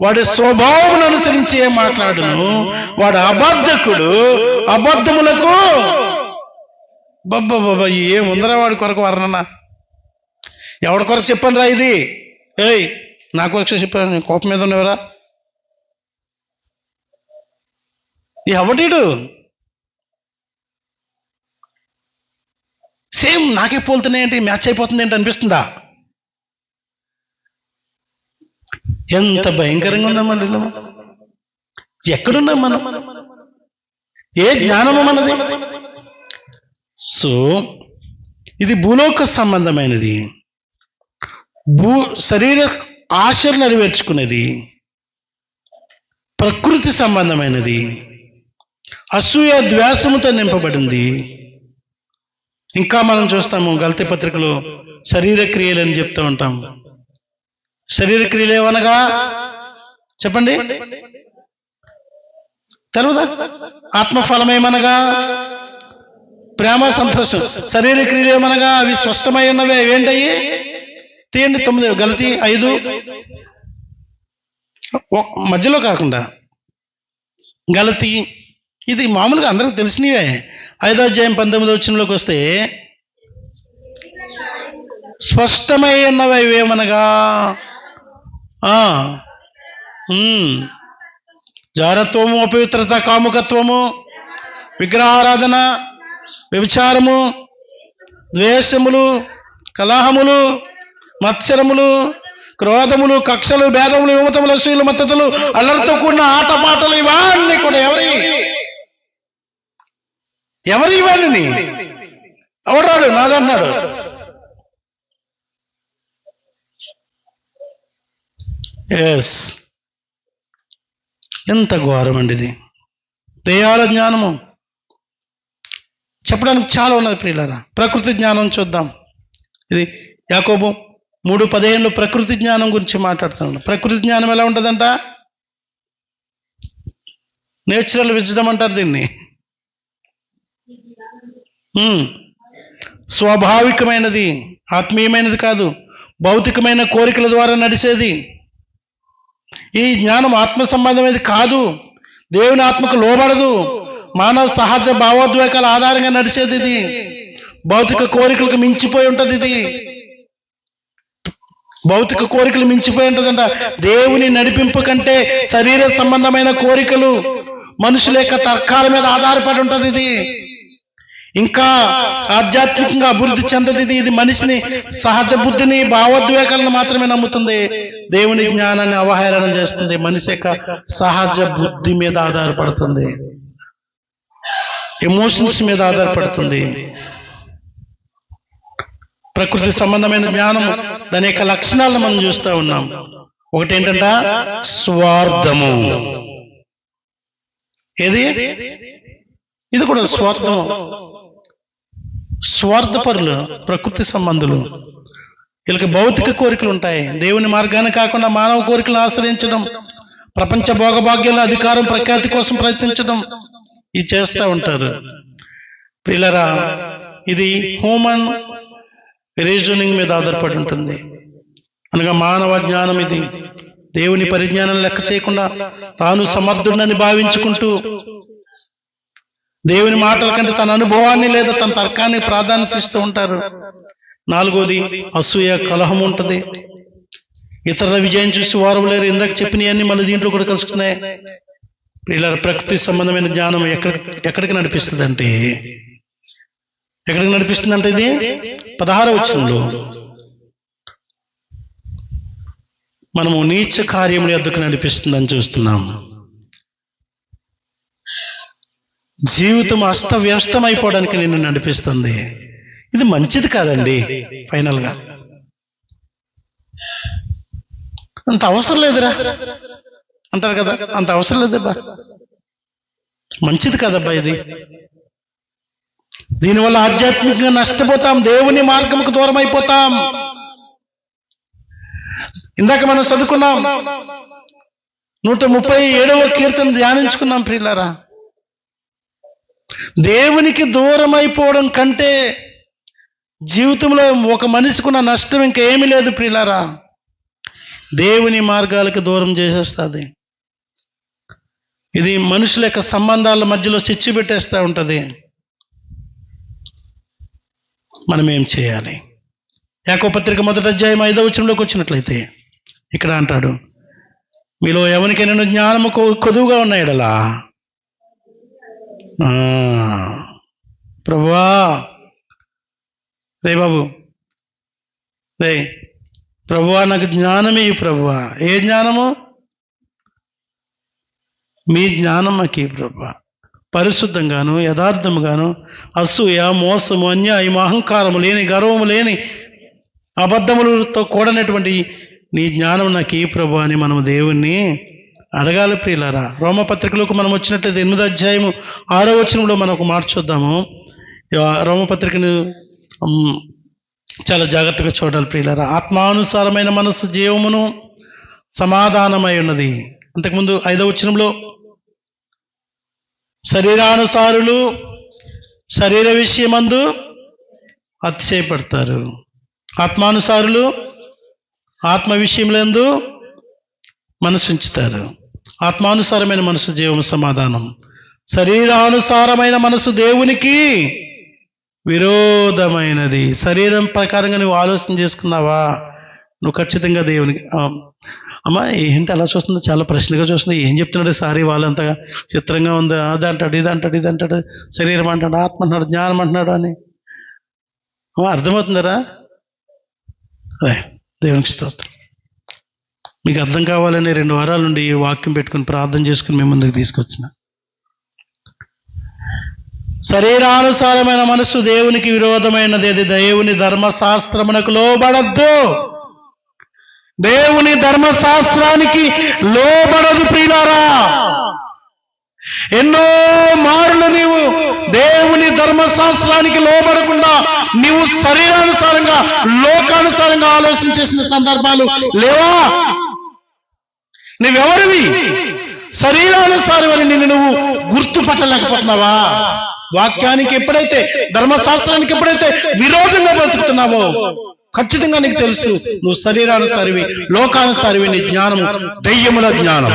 వాడి స్వభావం అనుసరించి ఏం మాట్లాడును. వాడు అబద్ధకుడు, అబద్ధములకు బాబా ఏముందరా వాడి కొరకు వర్ణన. ఎవడి కొరకు చెప్పాను రా ఇది? ఏయ్, నా కొరకు చెప్పాను, కోపం మీద ఉన్నవరా? ఎవడీడు? సేమ్ నాకే పోలుతున్నాయేంటి, మ్యాచ్ అయిపోతుంది ఏంటి అనిపిస్తుందా? ఎంత భయంకరంగా ఉందా మన ఇల్లు. ఎక్కడున్నాం మనం? ఏ జ్ఞానము మనది? సో ఇది భూలోక సంబంధమైనది, శరీర ఆశలు నెరవేర్చుకునేది, ప్రకృతి సంబంధమైనది, అసూయ ద్వేషముతో నింపబడింది. ఇంకా మనం చూస్తాము గలతీ పత్రికలో శరీర క్రియలు అని చెప్తూ ఉంటాం. శరీర క్రియలు ఏమనగా చెప్పండి, తెలుదా? ఆత్మఫలమేమనగా ప్రేమ, సంతోషం. శరీర క్రియలు ఏమనగా అవి స్పష్టమై ఉన్నవే. ఏంటయ్యి? తీయండి 9 గలతీ 5 మధ్యలో కాకుండా గలతీ, ఇది మామూలుగా అందరికి తెలిసినవే. 5వ అధ్యాయం 19వ వచనంలోకి వస్తే స్పష్టమై ఉన్నవి ఇవేమనగా జారత్వము, అపవిత్రత, కాముకత్వము, విగ్రహారాధన, వ్యభిచారము, ద్వేషములు, కలహములు, మత్సరములు, క్రోధములు, కక్షలు, భేదములు, విమతములు, అసూయలు, మత్తతులు, అల్లరితో కూడిన ఆటపాటలు, ఇవన్నీ కూడా ఎవరి ఇవన్నీ? ఎవడాడు? నాదన్నాడు. ఎస్, ఎంత ఘోరం అండి ఇది. దయాల జ్ఞానము చెప్పడానికి చాలా ఉన్నది ప్రియులారా. ప్రకృతి జ్ఞానం చూద్దాం. ఇది యాకోబు 3:15 ప్రకృతి జ్ఞానం గురించి మాట్లాడుతున్నాడు. ప్రకృతి జ్ఞానం ఎలా ఉంటుందంట? నేచురల్ విజ్డమ్ అంటారు దీన్ని. స్వాభావికమైనది, ఆత్మీయమైనది కాదు, భౌతికమైన కోరికల ద్వారా నడిచేది. ఈ జ్ఞానం ఆత్మ సంబంధమైనది కాదు, దేవుని ఆత్మకు లోబడదు, మానవ సహజ భావోద్వేగాల ఆధారంగా నడిచేది. ఇది భౌతిక కోరికలకు మించిపోయి ఉంటుంది. ఇది భౌతిక కోరికలు మించిపోయి ఉంటుందంట. దేవుని నడిపింపు కంటే శరీర సంబంధమైన కోరికలు, మనుషుల యొక్క తర్కాల మీద ఆధారపడి ఉంటుంది. ఇది ఇంకా ఆధ్యాత్మికంగా అభివృద్ధి చెందది. ఇది మనిషిని సహజ బుద్ధిని, భావోద్వేగాలను మాత్రమే నమ్ముతుంది. దేవుని జ్ఞానాన్ని అవహేళన చేస్తుంది. మనిషి యొక్క సహజ బుద్ధి మీద ఆధారపడుతుంది, ఎమోషన్స్ మీద ఆధారపడుతుంది. ప్రకృతి సంబంధమైన జ్ఞానం, దాని యొక్క లక్షణాలను మనం చూస్తూ ఉన్నాం. ఒకటి ఏంటంట? స్వార్థము. ఏది? ఇది కూడా స్వార్థం. స్వార్థపరులు, ప్రకృతి సంబంధులు. వీళ్ళకి భౌతిక కోరికలు ఉంటాయి. దేవుని మార్గాన్ని కాకుండా మానవ కోరికలను ఆశ్రయించడం, ప్రపంచ భోగభాగ్యాల అధికారం, ప్రఖ్యాతి కోసం ప్రయత్నించడం, ఇది చేస్తూ ఉంటారు. ప్రియులారా, ఇది హ్యూమన్ రీజనింగ్ మీద ఆధారపడి ఉంటుంది. అనగా మానవ జ్ఞానం ఇది. దేవుని పరిజ్ఞానం లెక్క చేయకుండా తాను సమర్థుడని భావించుకుంటూ దేవుని మాటల కంటే తన అనుభవాన్ని లేదా తన తర్కాన్ని ప్రాధాన్యత ఇస్తూ ఉంటారు. నాలుగోది అసూయ, కలహం ఉంటుంది. ఇతరుల విజయం చూసి వారు లేరు. ఇందాక చెప్పినవన్నీ మన దీంట్లో కూడా కలుసుకున్నాయి. ఇలా ప్రకృతి సంబంధమైన జ్ఞానం ఎక్కడికి నడిపిస్తుంది అంటే ఇది 16వ వచనంలో మనము నీచ కార్యముల యొద్దకు నడిపిస్తుందని చూస్తున్నాం. జీవితం అస్తవ్యస్తం అయిపోవడానికి నిన్ను నడిపిస్తుంది. ఇది మంచిది కాదండి. ఫైనల్గా అంత అవసరం లేదురా అంటారు కదా, అంత అవసరం లేదబ్బా, మంచిది కదబ్బా ఇది. దీనివల్ల ఆధ్యాత్మికంగా నష్టపోతాం, దేవుని మార్గంకు దూరం అయిపోతాం. ఇందాక మనం చదువుకున్నాం 137వ కీర్తన ధ్యానించుకున్నాం. ప్రియులారా, దేవునికి దూరం అయిపోవడం కంటే జీవితంలో ఒక మనిషికున్న నష్టం ఇంకేమీ లేదు. ప్రియులారా, దేవుని మార్గాలకు దూరం చేసేస్తుంది. ఇది మనుషుల యొక్క సంబంధాల మధ్యలో చిచ్చు పెట్టేస్తూ ఉంటుంది. మనం ఏం చేయాలి? యాకోబు పత్రిక 1వ అధ్యాయం 5వ వచనంలోకి వచ్చినట్లయితే ఇక్కడ అంటాడు, మీలో ఎవరికైనా జ్ఞానము కొదువుగా ఉన్నాయడలా ప్రభువా, రే బాబు, రే ప్రభువా, నాకు జ్ఞానమే ప్రభువా. ఏ జ్ఞానము? మీ జ్ఞానం మాకు ప్రభువా. పరిశుద్ధంగాను, యథార్థముగాను, అసూయ, మోసము, అన్యాయం, అహంకారము లేని, గర్వము లేని, అబద్ధములతో కూడినటువంటి నీ జ్ఞానం నాకు ఈ ప్రభువా అని మనం దేవుణ్ణి అడగాలి. ప్రియులారా, రోమపత్రికలోకి మనం వచ్చినట్లయితే 8వ అధ్యాయం 6వ వచనంలో మనం ఒక మాట చూద్దాము. రోమపత్రికను చాలా జాగ్రత్తగా చూడాలి. ప్రియులారా, ఆత్మానుసారమైన మనస్సు జీవమును సమాధానమై ఉన్నది. అంతకుముందు 5వ వచనంలో శరీరానుసారులు శరీర విషయమందు అతిశయపడతారు, ఆత్మానుసారులు ఆత్మ విషయములందు మనసు ఉంచుతారు. ఆత్మానుసారమైన మనసు జీవము సమాధానం, శరీరానుసారమైన మనసు దేవునికి విరోధమైనది. శరీరం ప్రకారంగా నువ్వు ఆలోచన చేసుకున్నావా, నువ్వు ఖచ్చితంగా దేవునికి. అమ్మా ఏంటి అలా చూస్తుందో, చాలా ప్రశ్నగా చూస్తుంది, ఏం చెప్తున్నాడు సారీ, వాళ్ళంతగా చిత్రంగా ఉంది, అది అంటాడు, ఇది అంటాడు, ఇది అంటాడు, శరీరం అంటాడు, ఆత్మ అంటున్నాడు, జ్ఞానం అంటున్నాడు అని. అర్థమవుతుందరా? దేవునికి స్తోత్రం. మీకు అర్థం కావాలని 2 వారాల నుండి ఈ వాక్యం పెట్టుకుని ప్రార్థన చేసుకుని మేము ముందుకు తీసుకొచ్చిన. శరీరానుసారమైన మనస్సు దేవునికి విరోధమైనది, అది దేవుని ధర్మశాస్త్రమునకు లోబడద్దు. దేవుని ధర్మశాస్త్రానికి లోబడదు. ప్రియులారా, ఎన్నో మారులు నీవు దేవుని ధర్మశాస్త్రానికి లోబడకుండా నీవు శరీరానుసారంగా, లోకానుసారంగా ఆలోచన చేసిన సందర్భాలు లేవా? నువ్వెవరివి? శరీరానుసారమని నిన్ను నువ్వు గుర్తుపట్టలేకపోతున్నావా? వాక్యానికి ఎప్పుడైతే, ధర్మశాస్త్రానికి ఎప్పుడైతే విరోధంగా బ్రతుకుతున్నావో ఖచ్చితంగా నీకు తెలుసు నువ్వు శరీరానుసారివి, లోకానుసారివి. నీ జ్ఞానం దెయ్యముల జ్ఞానం.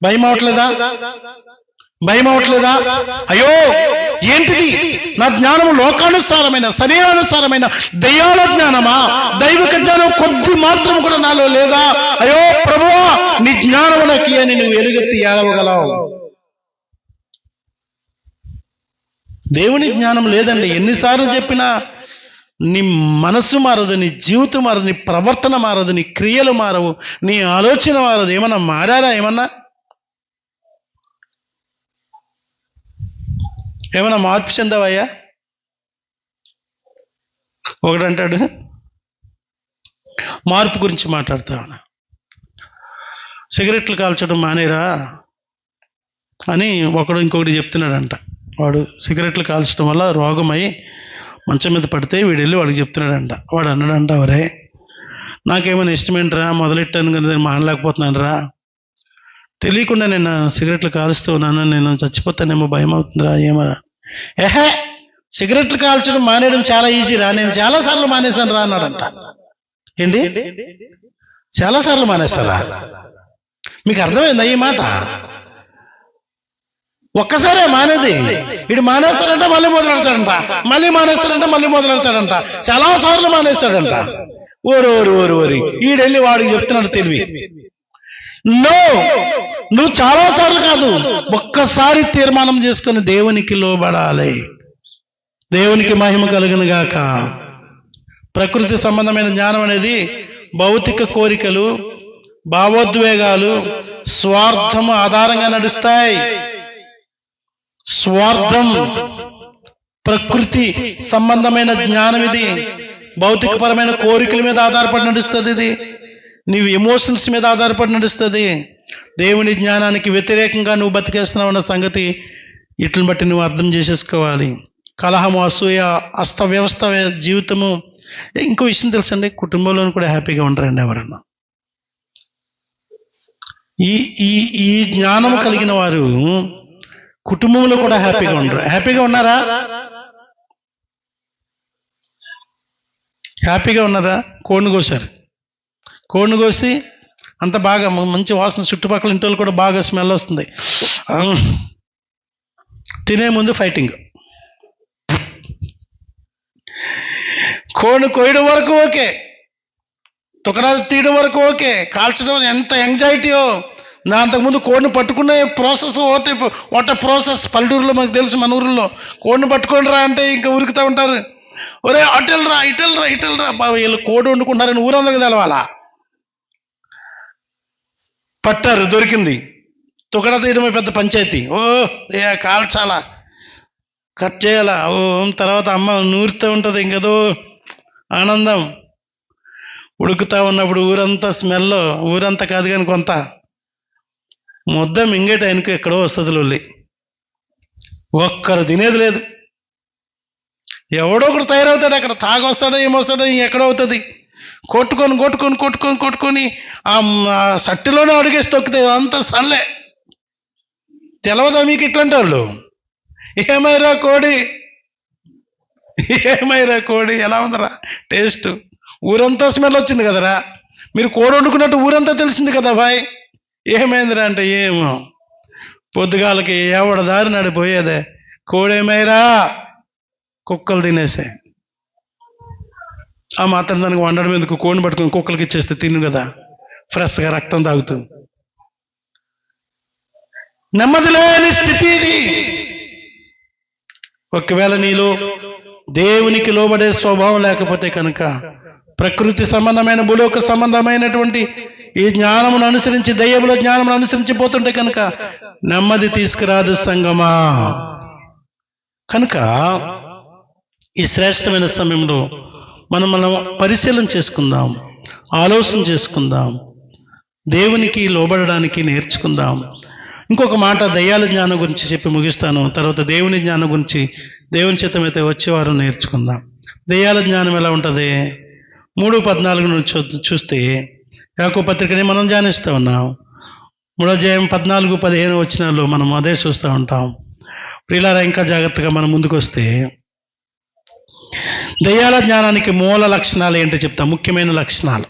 భయం అవట్లేదా? భయం అవట్లేదా? అయ్యో ఏంటిది, నా జ్ఞానము లోకానుసారమైన, శరీరానుసారమైన దయ్యాల జ్ఞానమా? దైవిక జ్ఞానం కొద్ది మాత్రం కూడా నాలో లేదా? అయ్యో ప్రభువా, నీ జ్ఞానము నాకు అని నువ్వు ఎలుగెత్తి ఏడవగలవు. దేవుని జ్ఞానం లేదండి. ఎన్నిసార్లు చెప్పినా నీ మనసు మారదు, నీ జీవితం మారదు, నీ ప్రవర్తన మారదు, నీ క్రియలు మారవు, నీ ఆలోచన మారదు. ఏమన్నా మారారా? ఏమన్నా మార్పు చెందావయ్యా? ఒకడంటాడు, మార్పు గురించి మాట్లాడతావా, సిగరెట్లు కాల్చడం మానేరా అని ఒకడు ఇంకొకటి చెప్తున్నాడంట. వాడు సిగరెట్లు కాల్చడం వల్ల రోగమై మంచం మీద పడితే వీడు వెళ్ళి వాడికి చెప్తున్నాడంట. వాడు అన్నాడంట, అవరే నాకేమైనా ఇష్టమేంట్రా, మొదలెట్టాను కానీ నేను మానలేకపోతున్నాను రా, తెలియకుండా నేను సిగరెట్లు కాలుస్తూ ఉన్నాను, నేను చచ్చిపోతానేమో భయం అవుతుందిరా, ఏమరా. ఏహే, సిగరెట్లు కాల్చడం మానేయడం చాలా ఈజీరా, నేను చాలాసార్లు మానేశాను రా అన్నాడంట. ఏంటి, చాలాసార్లు మానేస్తారా? మీకు అర్థమైందా ఈ మాట? ఒక్కసారే మానేది. వీడు మానేస్తాడంట, మళ్ళీ మొదలెడతాడంట, మళ్ళీ మానేస్తాడంట, మళ్ళీ మొదలెడతాడంట, చాలా సార్లు మానేస్తాడంట. ఓరు ఓరు ఓరు ఓరి ఈడెళ్ళి వాడికి చెప్తున్నాడు తెలివి, నో, నువ్వు చాలా సార్లు కాదు, ఒక్కసారి తీర్మానం చేసుకుని దేవునికి లోబడాలి. దేవునికి మహిమ కలుగును గాక. ప్రకృతి సంబంధమైన జ్ఞానం అనేది భౌతిక కోరికలు, భావోద్వేగాలు, స్వార్థము ఆధారంగా నడుస్తాయి. స్వార్థం ప్రకృతి సంబంధమైన జ్ఞానం ఇది. భౌతికపరమైన కోరికల మీద ఆధారపడి నడుస్తుంది ఇది. నీవు ఎమోషన్స్ మీద ఆధారపడి నడుస్తుంది. దేవుని జ్ఞానానికి వ్యతిరేకంగా నువ్వు బతికేస్తున్నావు అన్న సంగతి వీటిని బట్టి నువ్వు అర్థం చేసేసుకోవాలి. కలహము, అసూయ, అస్తవ్యవస్థ జీవితము. ఇంకో విషయం తెలుసండి, కుటుంబంలో కూడా హ్యాపీగా ఉండరండి ఎవరన్నా. ఈ ఈ ఈ జ్ఞానం కలిగిన వారు కుటుంబంలో కూడా హ్యాపీగా ఉండరు. హ్యాపీగా ఉన్నారా? హ్యాపీగా ఉన్నారా? కోడిని కోసారు, కోడిని కోసి అంత బాగా మంచి వాసన, చుట్టుపక్కల ఇంటి వాళ్ళు కూడా బాగా స్మెల్ వస్తుంది. తినే ముందు ఫైటింగ్. కోడిని కోయడం వరకు ఓకే, తుకడాలు తీయడం వరకు ఓకే, కాల్చడం ఎంత ఎంజాయిటీయో. నా అంతకుముందు కోడిని పట్టుకునే ప్రాసెస్ వాట్ ప్రాసెస్. పల్లెటూరులో మనకు తెలుసు, మన ఊరిలో కోడిని పట్టుకొని రా అంటే ఇంకా ఉరుకుతూ ఉంటారు. ఒరే అటెల్రా, ఇటెల్రా, ఇటెల్రా, వీళ్ళు కోడి వండుకుంటారని ఊరందరికి తెలవాలా. పట్టారు, దొరికింది. తుకడ తీయడమే పెద్ద పంచాయతీ. ఓ కాల్చాలా, కట్ చేయాలా, ఓ తర్వాత అమ్మ నూరుతూ ఉంటుంది, ఇంకదో ఆనందం. ఉడుకుతా ఉన్నప్పుడు ఊరంతా స్మెల్, ఊరంతా కాదు కానీ కొంత ముద్ద మింగేట ఆయనకు ఎక్కడో వస్తుంది లొల్లి. ఒక్కరు తినేది లేదు. ఎవడో ఒకడు తయారవుతాడు, అక్కడ తాగొస్తాడో ఏమొస్తాడో ఎక్కడో అవుతుంది. కొట్టుకొని కొట్టుకొని కొట్టుకొని కొట్టుకొని ఆ సట్టిలోనే అడిగేసి తొక్కితే అంత సల్లే. తెలవదా మీకు ఇట్లాంటి వాళ్ళు? ఏమైరా కోడి, ఏమైరా కోడి, ఎలా ఉందరా టేస్ట్? ఊరంతా స్మెల్ వచ్చింది కదరా, మీరు కోడి వండుకున్నట్టు ఊరంతా తెలిసింది కదా బాయ్. ఏమైందిరా అంటే, ఏమో పొద్దుగాలకి ఎవడ దారి నడిపోయేదే, కోడేమైరా కుక్కలు తినేసే. ఆ మాత్రం దానికి వండడం ఎందుకు? కోడిని పట్టుకుని కుక్కలకి ఇచ్చేస్తే తిను కదా, ఫ్రెష్గా రక్తం తాగుతూ. నెమ్మది లేని స్థితి ఇది. ఒకవేళ నీలో దేవునికి లోబడే స్వభావం లేకపోతే కనుక, ప్రకృతి సంబంధమైన, భూలోక సంబంధమైనటువంటి ఈ జ్ఞానమును అనుసరించి, దయ్యముల జ్ఞానమును అనుసరించి పోతుంటే కనుక నెమ్మది తీసుకురాదు సంగమా. కనుక ఈ శ్రేష్టమైన సమయంలో మనం పరిశీలన చేసుకుందాం, ఆలోచన చేసుకుందాం, దేవునికి లోబడడానికి నేర్చుకుందాం. ఇంకొక మాట దయ్యాల జ్ఞానం గురించి చెప్పి ముగిస్తాను. తర్వాత దేవుని జ్ఞానం గురించి దేవుని చిత్తమైతే వచ్చేవారు నేర్చుకుందాం. దయ్యాల జ్ఞానం ఎలా ఉంటుంది? 3:14 నుంచి చూస్తే, యాకోబు పత్రికని మనం ధ్యానిస్తూ ఉన్నాం. 3వ అధ్యాయం 14-15 వచనాల్లో మనం అదే చూస్తూ ఉంటాం. ప్రియులారా, ఇంకా జాగ్రత్తగా మనం ముందుకు వస్తే దయ్యాల జ్ఞానానికి మూల లక్షణాలు ఏంటో చెప్తాం. ముఖ్యమైన లక్షణాలు,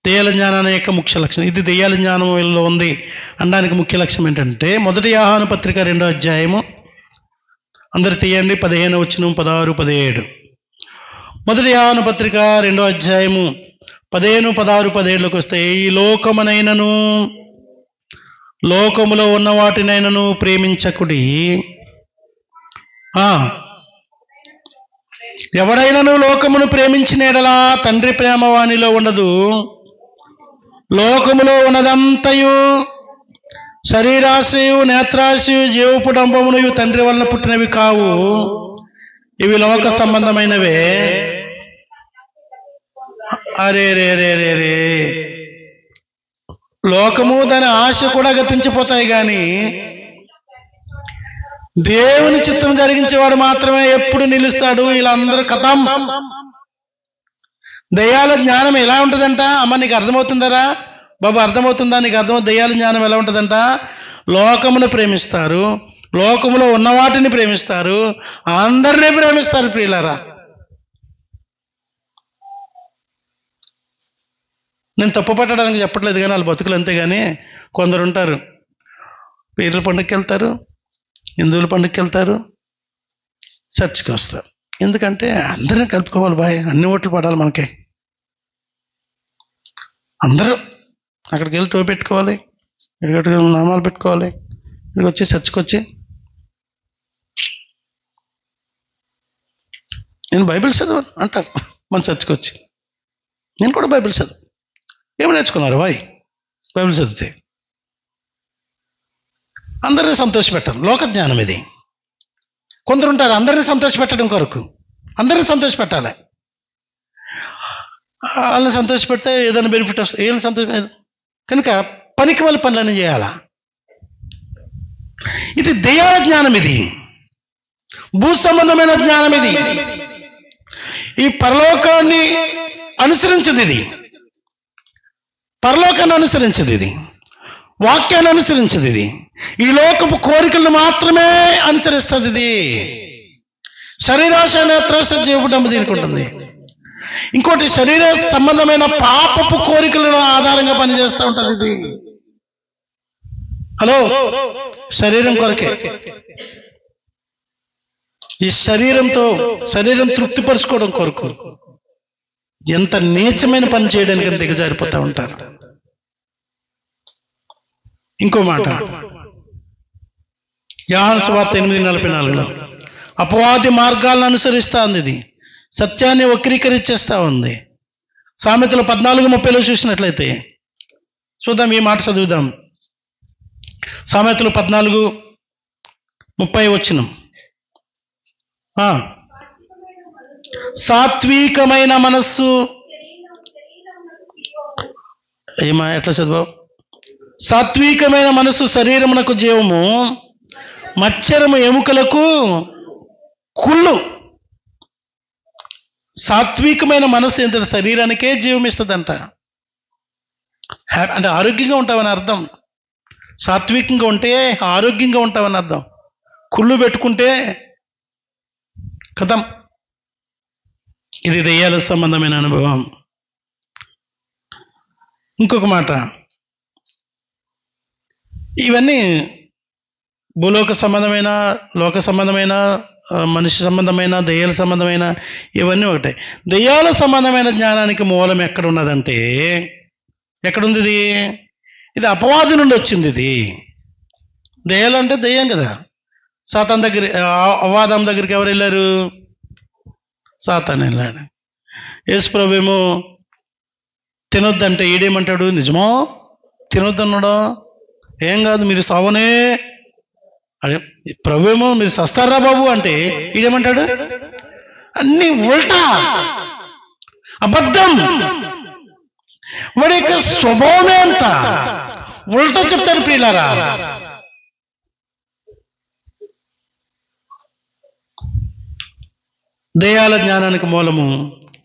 దయ్యాల జ్ఞానాన్ని యొక్క ముఖ్య లక్షణం. ఇది దయ్యాల జ్ఞానంలో ఉంది అనడానికి ముఖ్య లక్ష్యం ఏంటంటే, 1 యోహాను పత్రిక 2వ అధ్యాయము, అందరు తీయండి, 15 వచనం, 16, 17. 1 యోహాను పత్రిక 2వ అధ్యాయము 15, 16, 17లోకి వస్తే, ఈ లోకమునైనను లోకములో ఉన్న వాటినైనను ప్రేమించకుడి. ఎవడైనను లోకమును ప్రేమించిన ఎడలా తండ్రి ప్రేమ వానిలో ఉండదు. లోకములో ఉన్నదంతయు శరీరాశయు, నేత్రాశయు, జీవపు డంబమును ఇవి తండ్రి వలన పుట్టినవి కావు, ఇవి లోక సంబంధమైనవే. అరే రే రే రే రే, లోకము దాని ఆశ కూడా గతించిపోతాయి, కానీ దేవుని చిత్తం జరిగించేవాడు మాత్రమే ఎప్పుడు నిలుస్తాడు. వీళ్ళందరూ కథం. దయ్యాల జ్ఞానం ఎలా ఉంటుందంట? అమ్మ నీకు అర్థమవుతుందరా బాబు? అర్థమవుతుందా నీకు? దయ్యాల జ్ఞానం ఎలా ఉంటుందంట? లోకమును ప్రేమిస్తారు, లోకములో ఉన్న వాటిని ప్రేమిస్తారు, అందరినీ ప్రేమిస్తారు ప్రియులారా. నేను తప్పు పట్టడానికి చెప్పట్లేదు కానీ వాళ్ళ బతుకులు అంతే. కానీ కొందరు ఉంటారు, పీర్ల పండుగకి వెళ్తారు, హిందువుల పండుగకి వెళ్తారు, చర్చికి వస్తారు. ఎందుకంటే అందరినీ కలుపుకోవాలి బాయ్, అన్ని ఓట్లు పడాలి మనకి. అందరూ అక్కడికి వెళ్ళి టోపీ పెట్టుకోవాలి, ఇక్కడికి నామాలు పెట్టుకోవాలి, ఇక్కడికి వచ్చి చర్చికి వచ్చి నేను బైబిల్ చదవను అంటారు. మన చర్చికి వచ్చి నేను కూడా బైబిల్ చదువు. ఏమి నేర్చుకున్నారు బాయ్ బైబిల్ చదివితే? అందరినీ సంతోషపెట్టరు, లోక జ్ఞానం ఇది. కొందరు ఉంటారు అందరినీ సంతోషపెట్టడం కొరకు, అందరినీ సంతోషపెట్టాలి. వాళ్ళని సంతోషపెడితే ఏదైనా బెనిఫిట్ వస్తుంది, ఏం సంతోషం కనుక పనికి వాళ్ళ పనులన్నీ చేయాలా. ఇది దైవ జ్ఞానం, ఇది భూ సంబంధమైన జ్ఞానం, ఇది ఈ పరలోకాన్ని అనుసరించదు, ఇది పరలోకాన్ని అనుసరించదు, ఇది వాక్యాన్ని అనుసరించదు, ఇది ఈ లోకపు కోరికలను మాత్రమే అనుసరిస్తుంది. ఇది శరీరాశ నేత్రాశ జీవడం దీనికి ఉంటుంది. ఇంకోటి శరీర సంబంధమైన పాపపు కోరికలను ఆధారంగా పనిచేస్తూ ఉంటుంది. ఇది హలో శరీరం కొరకే. ఈ శరీరం తృప్తిపరచుకోవడం కొరకు ఎంత నీచమైన పని చేయడానికి దిగజారిపోతూ ఉంటారు. ఇంకో మాట యోహాను సువార్త 8:44లో అపవాది మార్గాలను అనుసరిస్తూ ఉంది, ఇది సత్యాన్ని వక్రీకరించేస్తూ ఉంది. సామెతలు 14:30లో చూసినట్లయితే చూద్దాం, ఈ మాట చదువుదాం. సామెతలు 14:30 వచనం. సాత్వికమైన మనస్సు ఏమా ఎట్లా చదువు? సాత్వికమైన మనస్సు శరీరమునకు జీవము, మచ్చరము ఎముకలకు కుళ్ళు. సాత్వికమైన మనస్సు ఏంటంటే శరీరానికే జీవం ఇస్తుందంట. అంటే ఆరోగ్యంగా ఉంటావని అర్థం. సాత్వికంగా ఉంటే ఆరోగ్యంగా ఉంటావని అర్థం. కుళ్ళు పెట్టుకుంటే కథం. ఇది దెయ్యాల సంబంధమైన అనుభవం. ఇంకొక మాట, ఇవన్నీ భూలోక సంబంధమైన, లోక సంబంధమైన, మనిషి సంబంధమైన, దెయ్యాల సంబంధమైన, ఇవన్నీ ఒకటే. దెయ్యాల సంబంధమైన జ్ఞానానికి మూలం ఎక్కడ ఉన్నదంటే, ఎక్కడుంది ఇది? ఇది అపవాది నుండి వచ్చింది. ఇది దెయ్యాలు అంటే దెయ్యం కదా. సాతాన్ దగ్గర, అవ్వాదం దగ్గరికి ఎవరు వెళ్ళారు? సాతాన్ వెళ్ళాడు. యేసు ప్రభు ఏమో తినొద్దంటే ఈడేమంటాడు? నిజమో తినొద్దన్నాడు? ఏం కాదు మీరు సావనే. అదే ప్రభు ఏమో మీరు సస్తారా బాబు అంటే ఈడేమంటాడు? అన్ని ఉల్టా, అబద్ధం. వాడి యొక్క స్వభావమే అంత ఉల్టా చెప్తారు ప్రియులారా. దెయ్యాల జ్ఞానానికి మూలము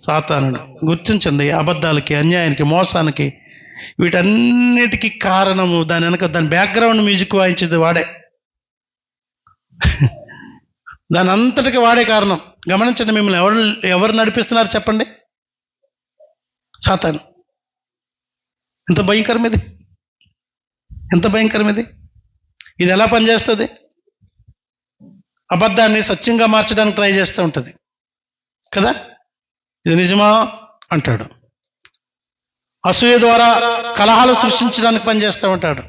సాతానుడు. గుర్తించండి, అబద్ధాలకి, అన్యాయానికి, మోసానికి, వీటన్నిటికీ కారణము దాని వెనక, దాని బ్యాక్గ్రౌండ్ మ్యూజిక్ వాయించేది వాడే. దాని అంతటికి వాడే కారణం. గమనించండి, మిమ్మల్ని ఎవరు నడిపిస్తున్నారు చెప్పండి? సాతాను. ఎంత భయంకరం ఇది, ఎంత భయంకరం ఇది. ఇది ఎలా పనిచేస్తుంది? అబద్ధాన్ని సత్యంగా మార్చడానికి ట్రై చేస్తూ ఉంటుంది కదా. ఇది నిజమా అంటాడు. అసూయ ద్వారా కలహాలు సృష్టించడానికి పనిచేస్తూ ఉంటాడు.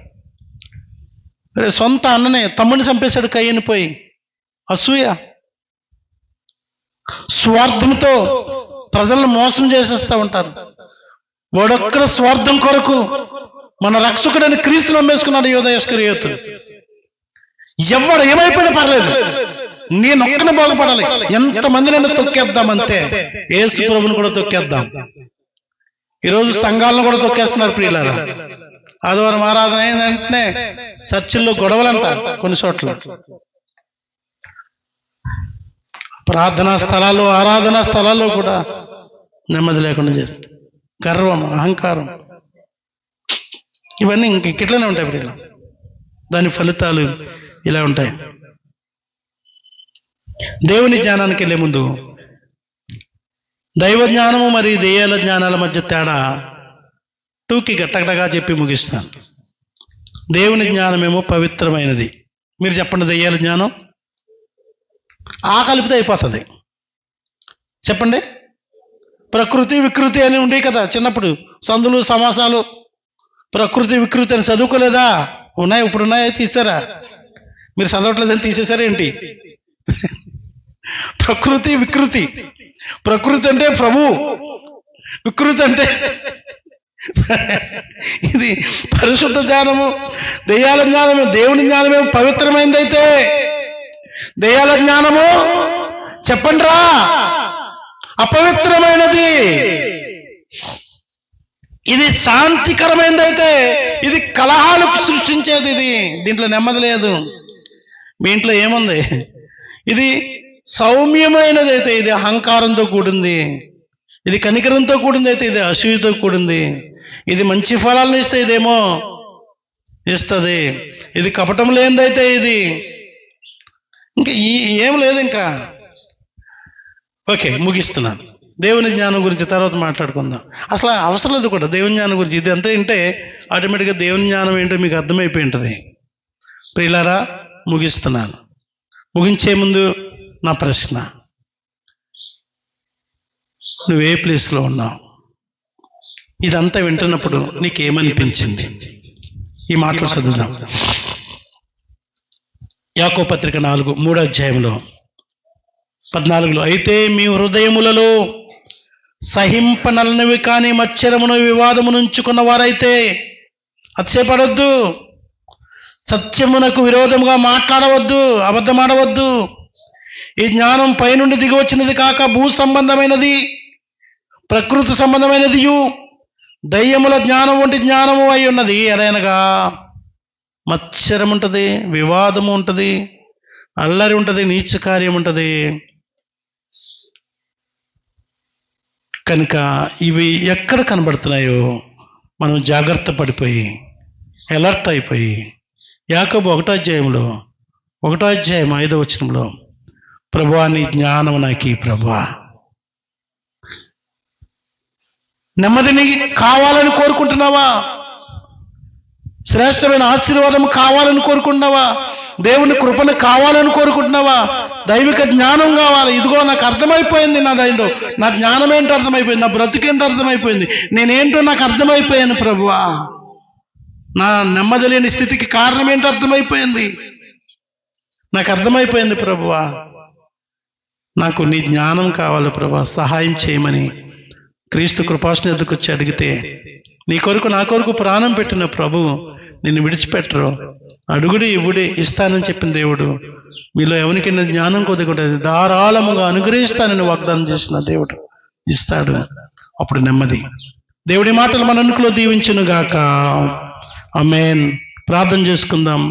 సొంత అన్ననే, తమ్ముడిని చంపేశాడు కయ్యని పోయి. అసూయ, స్వార్థంతో ప్రజలను మోసం చేసేస్తూ ఉంటారు. వాడొక్కడ స్వార్థం కొరకు మన రక్షకుడని క్రీస్తుని నమ్మేసుకున్నాడు యూదా ఇస్కరియోతు. ఎవడు ఏమైపోయినా పర్లేదు, నేనొక్కనే బాగుపడాలి. ఎంతమంది నన్ను తొక్కేద్దామంతే, యేసు ప్రభుని కూడా తొక్కేద్దాం. ఈరోజు సంఘాలను కూడా తొక్కేస్తున్నారు ప్రియులారా. ఆదివారం ఆరాధన అయిన వెంటనే చర్చిల్లో గొడవలంట కొన్ని చోట్ల. ప్రార్థనా స్థలాల్లో, ఆరాధనా స్థలాల్లో కూడా నెమ్మది లేకుండా చేస్తుంది. గర్వం, అహంకారం, ఇవన్నీ ఇట్లనే ఉంటాయి ప్రియుల. దాని ఫలితాలు ఇలా ఉంటాయి. దేవుని జ్ఞానానికి వెళ్ళే ముందు దైవ జ్ఞానము మరియు దెయ్యాల జ్ఞానాల మధ్య తేడా టూకి గట్టగట్టగా చెప్పి ముగిస్తాను. దేవుని జ్ఞానమేమో పవిత్రమైనది. మీరు చెప్పండి, దెయ్యాల జ్ఞానం ఆ కలిపితే అయిపోతుంది. చెప్పండి. ప్రకృతి వికృతి అని ఉండే కదా చిన్నప్పుడు, సందులు సమాసాలు. ప్రకృతి వికృతి అని చదువుకోలేదా? ఉన్నాయి, ఇప్పుడు ఉన్నాయా? తీసారా? మీరు చదవట్లేదని తీసేశారా ఏంటి? ప్రకృతి వికృతి. ప్రకృతి అంటే ప్రభు, వికృతి అంటే ఇది పరిశుద్ధ జ్ఞానము. దెయ్యాల జ్ఞానము, దేవుని జ్ఞానమేమో పవిత్రమైనదైతే దెయ్యాల జ్ఞానము చెప్పండి రా అపవిత్రమైనది. ఇది శాంతికరమైనదైతే ఇది కలహాలు సృష్టించేది. దీంట్లో నెమ్మది లేదు. మీ ఇంట్లో ఏముంది? ఇది సౌమ్యమైనది అయితే ఇది అహంకారంతో కూడింది. ఇది కనికరంతో కూడింది అయితే ఇది అసూయతో కూడింది. ఇది మంచి ఫలాలను ఇస్తే ఇదేమో ఇస్తుంది. ఇది కపటం లేనిదైతే ఇది ఇంకా ఏం లేదు. ఇంకా ఓకే, ముగిస్తున్నాను. దేవుని జ్ఞానం గురించి తర్వాత మాట్లాడుకుందాం. అసలు అవసరం లేదు కూడా దేవుని జ్ఞానం గురించి. ఇది అంతా వింటే ఆటోమేటిక్గా దేవుని జ్ఞానం ఏంటో మీకు అర్థమైపోయి ఉంటుంది. ప్రియులారా, ముగిస్తున్నాను. ముగించే ముందు నా ప్రశ్న, నువ్వే ప్లేస్లో ఉన్నావు? ఇదంతా వింటున్నప్పుడు నీకేమనిపించింది? ఈ మాటలు చదువుదాం. యాకోబు పత్రిక 3వ అధ్యాయంలో 14లో, అయితే మీ హృదయములలో సహింపనలనివి కానీ మత్సరమును వివాదమును ఉంచుకున్న వారైతే అతిశయపడొద్దు, సత్యమునకు విరోధముగా మాట్లాడవద్దు, అబద్ధమాడవద్దు. ఈ జ్ఞానం పైనుండి దిగి వచ్చినది కాక భూ సంబంధమైనది, ప్రకృతి సంబంధమైనది, దయ్యముల జ్ఞానం వంటి జ్ఞానము అయి ఉన్నది. ఎలానగా మత్సరం ఉంటుంది, వివాదము ఉంటుంది, అల్లరి ఉంటుంది, నీచ కార్యం ఉంటుంది. కనుక ఇవి ఎక్కడ కనబడుతున్నాయో మనం జాగ్రత్త పడిపోయి అలర్ట్ అయిపోయి యాకోబు 1వ అధ్యాయంలో 5వ వచనంలో, ప్రభువా నీ జ్ఞానం నాకు ప్రభువా, నెమ్మదిని కావాలని కోరుకుంటున్నావా? శ్రేష్టమైన ఆశీర్వాదం కావాలని కోరుకుంటున్నావా? దేవుని కృపను కావాలని కోరుకుంటున్నావా? దైవిక జ్ఞానం కావాలి. ఇదిగో నాకు అర్థమైపోయింది, నా జ్ఞానం ఏంటో అర్థమైపోయింది, నా బ్రతికేంటో అర్థమైపోయింది, నేనేంటో నాకు అర్థమైపోయాను ప్రభువా. నా నెమ్మది లేని స్థితికి కారణం ఏంటో అర్థమైపోయింది, నాకు అర్థమైపోయింది ప్రభువా. నాకు నీ జ్ఞానం కావాలి ప్రభువా, సహాయం చేయమని క్రీస్తు కృపాసన ఎదురుకు వచ్చి అడిగితే, నీ కొరకు నా కొరకు ప్రాణం పెట్టిన ప్రభు నిన్ను విడిచిపెట్టరు. అడుగుడి ఇవ్వుడి ఇస్తానని చెప్పిన దేవుడు మీలో ఎవరికైనా జ్ఞానం కొద్దిగుంటుంది ధారాళముగా అనుగ్రహిస్తానని వాగ్దానం చేసిన దేవుడు ఇస్తాడు. అప్పుడు నెమ్మది. దేవుడి మాటలు మన అనుకులో దీవించును గాక. ఆమేన్. ప్రార్థన చేసుకుందాం.